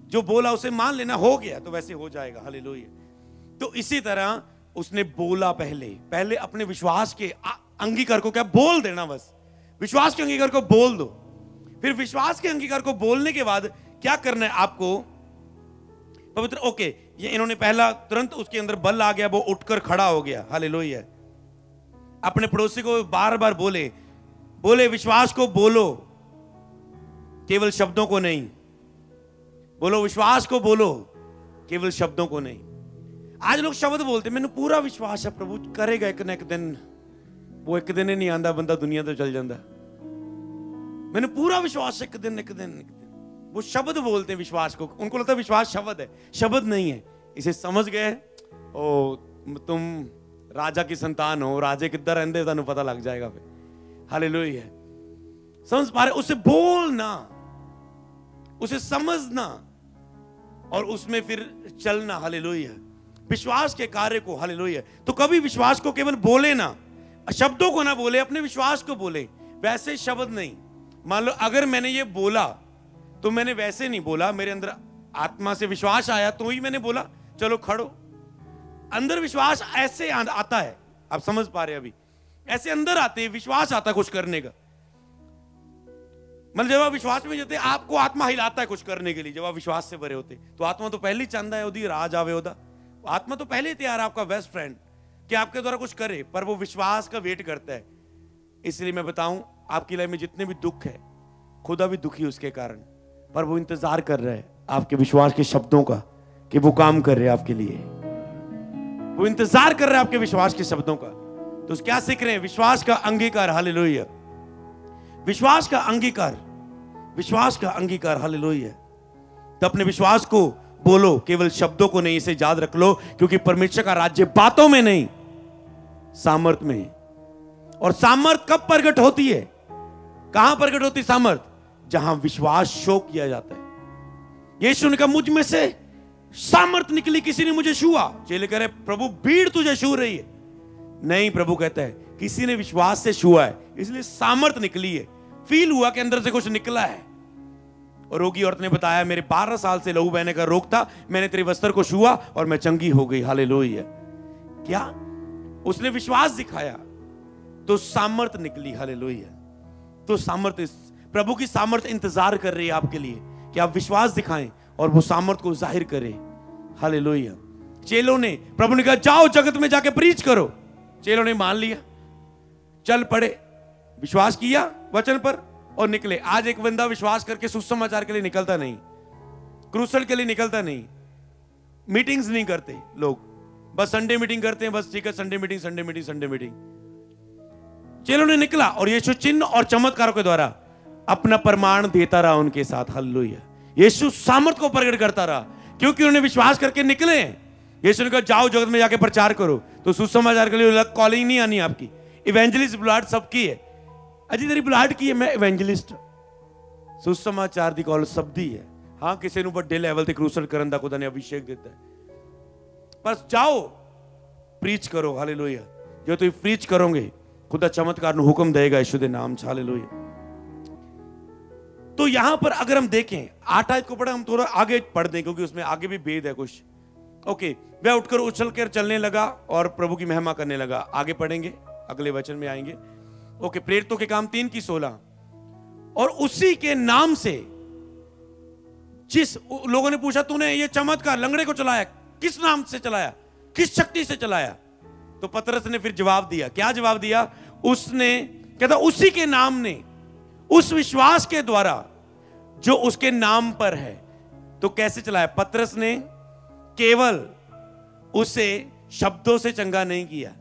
जो बोला उसे मान लेना, हो गया तो वैसे हो जाएगा। हालेलुया। तो इसी तरह उसने बोला, पहले अपने विश्वास के अंगीकार को क्या बोल देना, बस विश्वास के अंगीकार को बोल दो। फिर विश्वास के अंगीकार को बोलने के बाद क्या करना है आपको? पवित्र ओके, ये इन्होंने पहला, तुरंत उसके अंदर बल आ गया, वो उठकर खड़ा हो गया। हालेलुया। अपने पड़ोसी को बार बार बोले विश्वास को बोलो, केवल शब्दों को नहीं। बोलो विश्वास को, बोलो केवल शब्दों को नहीं। आज लोग शब्द बोलते, मैंने पूरा विश्वास है प्रभु करेगा एक न एक दिन, वो एक दिन ही नहीं आंदा, बंदा दुनिया तो चल जाता। मैंने पूरा विश्वास, एक दिन वो शब्द बोलते हैं विश्वास को, उनको लगता है विश्वास शब्द है, शब्द नहीं है। इसे समझ गए, ओ तुम राजा की संतान हो, राजे किधर रहंदे तुहानू पता लग जाएगा फिर। हालेलुया। समझ पा रहे? उसे बोलना, उसे समझना और उसमें फिर चलना। हालेलुया। विश्वास के कार्य को, हालेलुया। तो कभी विश्वास को केवल बोले ना, शब्दों को ना बोले, अपने विश्वास को बोले, वैसे शब्द नहीं। मान लो अगर मैंने ये बोला तो मैंने वैसे नहीं बोला, मेरे अंदर आत्मा से विश्वास आया तो ही मैंने बोला चलो खड़ो। अंदर विश्वास ऐसे आता है, आप समझ पा रहे? अभी ऐसे अंदर आते हैं, विश्वास आता है कुछ करने का। मतलब जब आप विश्वास में जाते, आपको आत्मा हिलाता है कुछ करने के लिए। जब आप विश्वास से भरे होते तो आत्मा तो पहले ही चाहता है ओदी राज आवे ओदा, आत्मा तो पहले ही तैयार है, आपका बेस्ट फ्रेंड, कि आपके द्वारा कुछ करे, पर वो विश्वास का वेट करता है। इसलिए मैं बताऊं, आपकी लाइफ में जितने भी दुख है, खुदा भी दुखी उसके कारण, पर वो इंतजार कर रहा है आपके विश्वास के शब्दों का, कि वो काम कर रहे हैं आपके लिए। वो इंतजार कर रहे हैं आपके विश्वास के शब्दों का। तो क्या सीख रहे हैं? विश्वास का अंगीकार। हालेलुया। विश्वास का अंगीकार, विश्वास का अंगीकार। हालेलुया। तो अपने विश्वास को बोलो, केवल शब्दों को नहीं। इसे याद रख लो, क्योंकि परमेश्वर का राज्य बातों में नहीं, सामर्थ्य में है। और सामर्थ कब प्रकट होती है? कहां प्रकट होती सामर्थ? जहां विश्वास शो किया जाता है। यीशु ने कहा मुझ में से सामर्थ निकली, किसी ने मुझे छुआ। चेले कह रहे प्रभु भीड़ तुझे छू रही है। नहीं, प्रभु कहता है किसी ने विश्वास से छुआ है, इसलिए सामर्थ निकली है। फील हुआ कि अंदर से कुछ निकला है। और रोगी औरत ने बताया मेरे 12 साल से लहू बहने का रोग था, मैंने तेरे वस्त्र को छुआ और मैं चंगी हो गई। हालेलुया। क्या? उसने विश्वास दिखाया तो सामर्थ निकली। हालेलुया। तो सामर्थ, प्रभु की सामर्थ इंतजार कर रही है आपके लिए कि आप विश्वास दिखाएं और वो सामर्थ को जाहिर करें। हालेलुया। चेलों ने, प्रभु ने कहा जाओ जगत में जाके प्रीच करो। चेलों ने मान लिया, चल पड़े, विश्वास किया वचन पर और निकले। आज एक बंदा विश्वास करके सुसमाचार के लिए निकलता नहीं, क्रूसल के लिए निकलता नहीं, मीटिंग्स नहीं करते लोग, बस संडे मीटिंग करते हैं। बस ठीक है, Sunday meeting, Sunday meeting, Sunday meeting. चेलों ने निकला और यीशु चिन्ह और चमत्कारों के द्वारा अपना प्रमाण देता रहा उनके साथ। हालेलुया। यीशु सामर्थ को प्रकट करता रहा क्योंकि उन्होंने विश्वास करके निकले। यीशु ने कहा जाओ जगत में जाके प्रचार करो। तो सुसमाचार के लिए अलग कॉलिंग नहीं आनी आपकी। इवेंजलिस्ट बुलाहट सबकी है। अजी तेरी बुलाहट की है, मैं इवेंजलिस्ट। सुसमाचार दी कॉल सब दी है। हाँ, किसी ਨੂੰ ਵੱਡੇ ਲੈਵਲ ਤੇ ਕ੍ਰੂਸਲ ਕਰਨ ਦਾ ਖੁਦਾ ਨੇ ਅਭਿਸ਼ੇਕ ਦਿੱਤਾ ਹੈ, बस जाओ प्रीच करो। हालेलुया। जो तुम प्रीच करोगे खुदा चमत्कार ਨੂੰ हुक्म देगा यीशु के नाम से। हालेलुया। तो यहां पर अगर हम देखें 8 आयत को पढ़े, हम थोड़ा आगे पढ़ दें क्योंकि उसमें आगे भी भेद है कुछ। ओके, वह उठकर उछल कर चलने लगा और प्रभु की महिमा करने लगा। आगे पढ़ेंगे, अगले वचन में आएंगे। ओके, प्रेरितों के काम 3:16। और उसी के नाम से जिस लोगों ने पूछा तूने ये चमत्कार लंगड़े को चलाया, किस नाम से चलाया, किस शक्ति से चलाया? तो पतरस ने फिर जवाब दिया। क्या जवाब दिया? उसने कहता उसी के नाम ने, उस विश्वास के द्वारा जो उसके नाम पर है। तो कैसे चलाया? पतरस ने केवल उसे शब्दों से चंगा नहीं किया,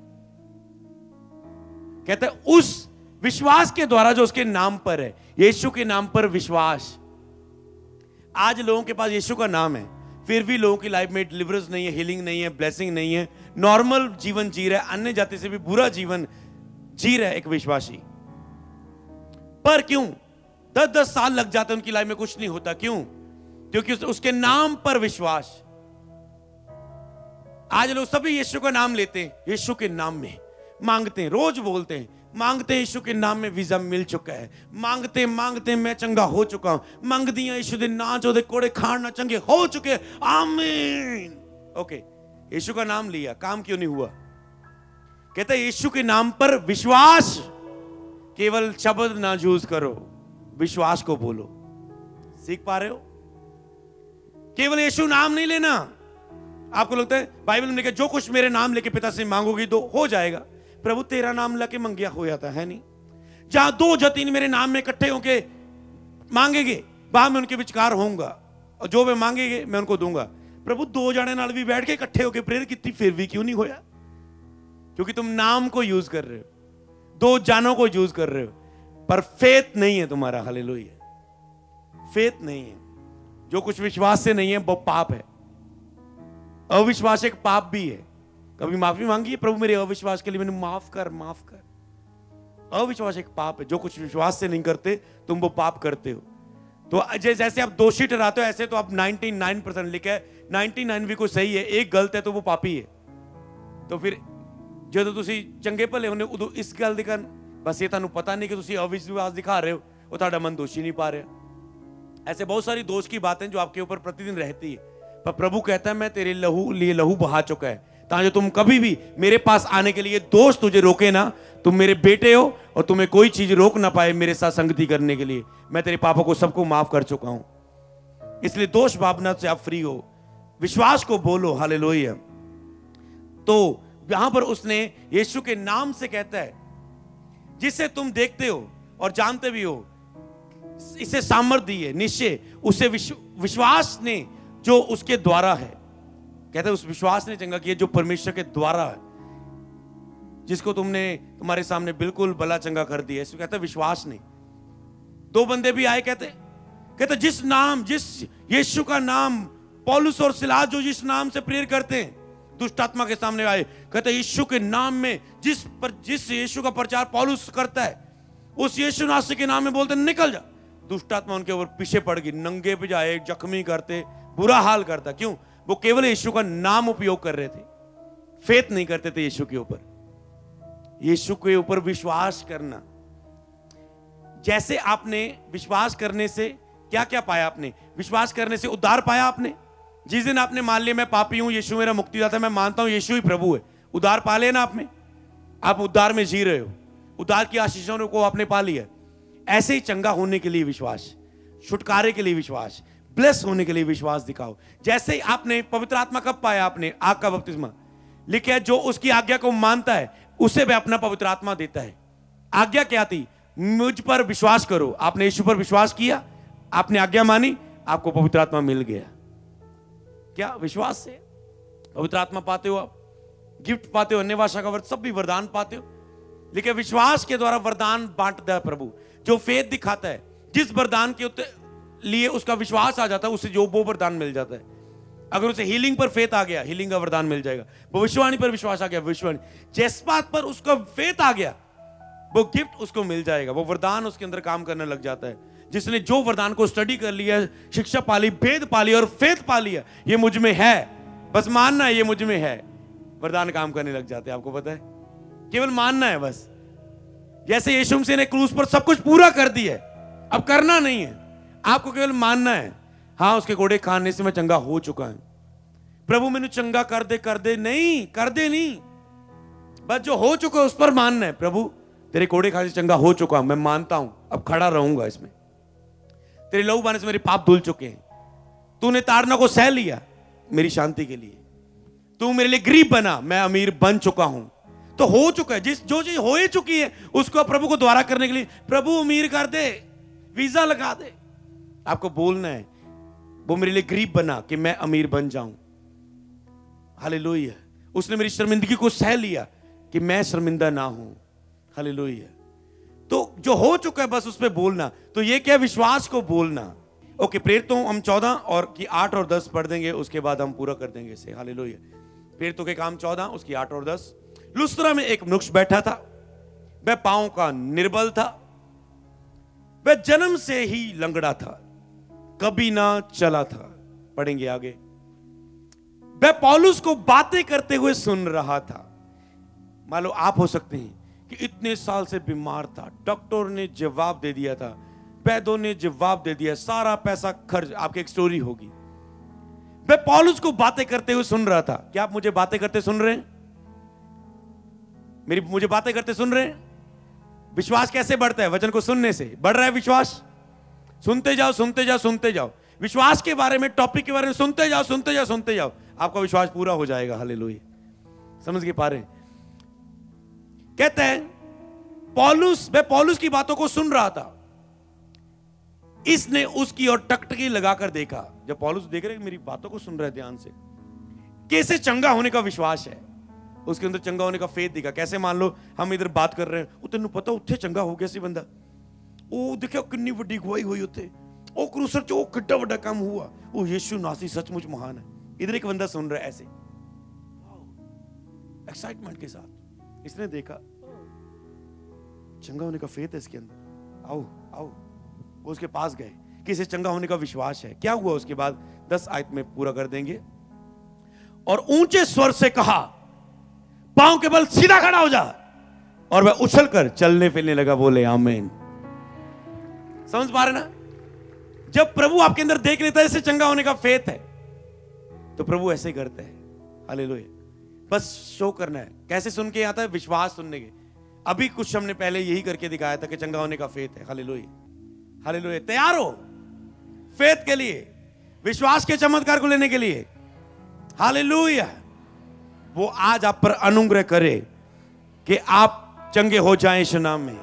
कहते उस विश्वास के द्वारा जो उसके नाम पर है, यीशु के नाम पर विश्वास। आज लोगों के पास यीशु का नाम है, फिर भी लोगों की लाइफ में डिलीवरेंस नहीं है, हीलिंग नहीं है, ब्लेसिंग नहीं है, नॉर्मल जीवन जी रहा है, अन्य जाति से भी बुरा जीवन जी रहा है एक विश्वासी। पर क्यों 10-10 साल लग जाते हैं उनकी लाइफ में कुछ नहीं होता? क्यों? क्योंकि उसके नाम पर विश्वास। आज लोग सभी यीशु का नाम लेते हैं, यीशु के नाम में मांगते हैं, रोज बोलते हैं, मांगते हैं यीशु के नाम में वीजा मिल चुका है, मांगते मांगते मैं चंगा हो चुका हूं, मंगदियां यीशु दे नां चो दे कोड़े खाण ना चंगे हो चुके, आमीन। ओके, यीशु का नाम लिया, काम क्यों नहीं हुआ? कहते यीशु के नाम पर विश्वास। केवल शब्द ना यूज करो, विश्वास को बोलो। सीख पा रहे हो? केवल यीशु नाम नहीं लेना। आपको लगता है बाइबल में लिखा जो कुछ मेरे नाम लेके पिता से मांगोगी तो हो जाएगा। प्रभु तेरा नाम लेके मंगिया हो जाता है नहीं? जहां 2 या 3 मेरे नाम में इकट्ठे होके मांगेंगे, वहां मैं उनके विचार होऊंगा और जो वे मांगेंगे मैं उनको दूंगा। प्रभु 2 जने नाल भी बैठ के इकट्ठे होके प्रेयर की, फिर भी क्यों नहीं होया? क्योंकि तुम नाम को यूज कर रहे हो। 2 जानों को यूज कर रहे हो, पर फेथ नहीं है तुम्हारा। हालेलुया, फेथ नहीं है। जो कुछ विश्वास से नहीं है वो पाप है। अविश्वास एक पाप भी है। कभी माफी मांगी है, प्रभु मेरे अविश्वास के लिए मैंने माफ कर। अविश्वास एक पाप है। जो कुछ विश्वास से नहीं करते तुम वो पाप करते हो। तो जैसे आप दोषी ठहराते हो, ऐसे तो आप 99% लिखा है, 99 भी कोई सही है, एक गलत है तो वो पापी है। तो फिर जो तुसी चंगे भले होने उदो इस गल दिखा, बस ये तुहानू पता नहीं कि तुसी अविश्वास दिखा रहे हो, वो तुहाडा मन दोषी नहीं पा रहा। ऐसे बहुत सारी दोष की बातें जो आपके ऊपर प्रतिदिन रहती है, पर प्रभु कहता है मैं तेरे लिए लहू बहा चुका है, ताकि तुम कभी भी मेरे पास आने के लिए दोष तुझे रोके ना। तुम मेरे बेटे हो और तुम्हें कोई चीज रोक ना पाए मेरे साथ संगति करने के लिए। मैं तेरे पापों को सबको माफ कर चुका हूं, इसलिए दोष भावना से आप फ्री हो। विश्वास को बोलो। हालेलुया। तो यहां पर उसने यीशु के नाम से कहता है, जिसे तुम देखते हो और जानते भी हो, इसे सामर्थ्य दी है निश्चय उसे विश्वास ने जो उसके द्वारा है। कहते हैं उस विश्वास ने चंगा किया जो परमेश्वर के द्वारा है, जिसको तुमने तुम्हारे सामने बिल्कुल भला चंगा कर दिया। इसको कहते हैं विश्वास ने। 2 बंदे भी आए, कहते जिस यीशु का नाम पौलुस और सिलास जो जिस नाम से प्रेयर करते हैं, दुष्ट आत्मा के सामने आए, कहते यीशु के नाम में जिस यीशु का प्रचार पौलुस करता है, उस यीशु नासरी के नाम में बोलते निकल जा। दुष्ट आत्मा उनके ऊपर पीछे पड़ गई, नंगे पे जाए, जख्मी करते, बुरा हाल करता। क्यों? वो केवल यीशु का नाम उपयोग कर रहे थे, फेथ नहीं करते थे यीशु के ऊपर। यीशु के ऊपर विश्वास करना। जैसे आपने विश्वास करने से क्या क्या पाया? आपने विश्वास करने से उद्धार पाया। आपने जिस दिन आपने मान लिया मैं पापी हूं, यीशु मेरा मुक्तिदाता, मैं मानता हूं यीशु ही प्रभु है, उद्धार पा लेना आपने। आप उद्धार में जी रहे हो, उद्धार की आशीषों को आपने पा लिया। ऐसे ही चंगा होने के लिए विश्वास, छुटकारे के लिए विश्वास, ब्लेस होने के लिए विश्वास दिखाओ। जैसे ही आपने पवित्र आत्मा कब पाया? आपने आग का बपतिस्मा। लिखा है जो उसकी आज्ञा को मानता है उसे वह अपना पवित्र आत्मा देता है। आज्ञा क्या थी? मुझ पर विश्वास करो। आपने यीशु पर विश्वास किया, आपने आज्ञा मानी, आपको पवित्र आत्मा मिल गया। क्या? विश्वास से पवित्र आत्मा पाते हो, आप गिफ्ट पाते हो, अन्य भाषा का सब भी वरदान पाते हो। लेकिन विश्वास के द्वारा वरदान बांटता है प्रभु। जो फेथ दिखाता है, जिस वरदान के लिए उसका विश्वास आ जाता है, उसे जो वो वरदान मिल जाता है। अगर उसे हीलिंग पर फेथ आ गया, हीलिंग का वरदान मिल जाएगा। भविष्यवाणी पर विश्वास आ गया, भविष्यवाणी। जिस बात पर उसका फेथ आ गया, वो गिफ्ट उसको मिल जाएगा, वो वरदान उसके अंदर काम करने लग जाता है। जिसने जो वरदान को स्टडी कर लिया, शिक्षा पा ली, भेद पा लिया और फेथ पा लिया, ये मुझ में है, बस मानना है ये मुझ में है, वरदान काम करने लग जाते हैं। आपको पता है, केवल मानना है बस। जैसे यीशु मसीह ने क्रूस पर सब कुछ पूरा कर दिया है, अब करना नहीं है, आपको केवल मानना है। हाँ, उसके कोड़े खाने से मैं चंगा हो चुका हूं। प्रभु मैंने चंगा कर दे नहीं, बस जो हो चुका है उस पर मानना है। प्रभु तेरे कोड़े खाने से चंगा हो चुका हूं, मैं मानता हूं, अब खड़ा रहूंगा इसमें। तेरे लहू बहाने से मेरे पाप धुल चुके हैं। तूने ताड़ना को सह लिया मेरी शांति के लिए। तू मेरे लिए गरीब बना, मैं अमीर बन चुका हूं। तो हो चुका है, जो चीज हो ही चुकी है उसको प्रभु को द्वारा करने के लिए, प्रभु अमीर कर दे, वीजा लगा दे। आपको बोलना है वो मेरे लिए गरीब बना कि मैं अमीर बन जाऊं। हालेलुया। उसने मेरी शर्मिंदगी को सह लिया कि मैं शर्मिंदा ना हूं। हालेलुया। तो जो हो चुका है बस उस पर बोलना। तो ये क्या? विश्वास को बोलना। ओके, प्रेरितों हम 14 और की 8 और 10 पढ़ देंगे, उसके बाद हम पूरा कर देंगे इसे। हालेलुया। प्रेरितों के काम 14 उसकी 8 और 10। लुस्त्रा में एक मनुष्य बैठा था, वह पांव का निर्बल था, वह जन्म से ही लंगड़ा था, कभी ना चला था। पढ़ेंगे आगे। वह पौलुस को बातें करते हुए सुन रहा था। मान लो आप हो सकते हैं कि इतने साल से बीमार था, डॉक्टर ने जवाब दे दिया था, वैद्यों ने जवाब दे दिया, सारा पैसा खर्च। आपकी एक स्टोरी होगी। वह पौलुस को बातें करते हुए सुन रहा था। क्या आप मुझे बातें करते सुन रहे हैं? मुझे बातें करते सुन रहे हैं? विश्वास कैसे बढ़ता है? वचन को सुनने से बढ़ रहा है विश्वास। सुनते जाओ, सुनते जाओ, सुनते जाओ। विश्वास के बारे में, टॉपिक के बारे में सुनते जाओ, सुनते जाओ, सुनते जाओ, आपका विश्वास पूरा हो जाएगा। हालेलुया। समझ के पा रहे हैं? कहते हैं वह पौलुस की बातों को सुन रहा था। इसने उसकी ओर टकटकी लगाकर देखा। जब पौलुस देख रहे मेरी बातों को सुन रहे ध्यान से, कैसे चंगा होने का विश्वास है, उसके अंदर चंगा होने का फेथ दिखा। कैसे? मान लो हम इधर बात कर रहे हैं, वो तेन पता उत्थे चंगा हो गया सी बंदा, ਉਹ ਦੇਖਿਆ ਕਿੰਨੀ ਵੱਡੀ ਗਵਾਹੀ ਹੋਈ ਉੱਥੇ, ਉਹ क्रूसर ਚ ਉਹ कितना बड़ा काम हुआ, वो यीशु नासी सचमुच महान है। इधर एक बंदा सुन रहा है ऐसे एक्साइटमेंट के साथ, इसने देखा चंगा होने का फेथ है इसके अंदर, आओ आओ। वो उसके पास गए कि इसे चंगा होने का विश्वास है। क्या हुआ उसके बाद 10 आयत में पूरा कर देंगे। और ऊंचे स्वर से कहा, पांव के बल सीधा खड़ा हो जा, और वह उछलकर चलने फिरने लगा। बोले आमीन। समझ पा रहे ना? जब प्रभु आपके अंदर देख लेता है इसे चंगा होने का फेथ है, तो प्रभु ऐसे ही करते हैं। हालेलुया। बस शो करना है। कैसे सुन के आता है? विश्वास सुनने के। अभी कुछ हमने पहले यही करके दिखाया था कि चंगा होने का फेथ है। Hallelujah hallelujah. तैयार हो फेथ के लिए, विश्वास के चमत्कार को लेने के लिए। हालेलुया। वो आज आप पर अनुग्रह करे कि आप चंगे हो जाएं इस नाम में।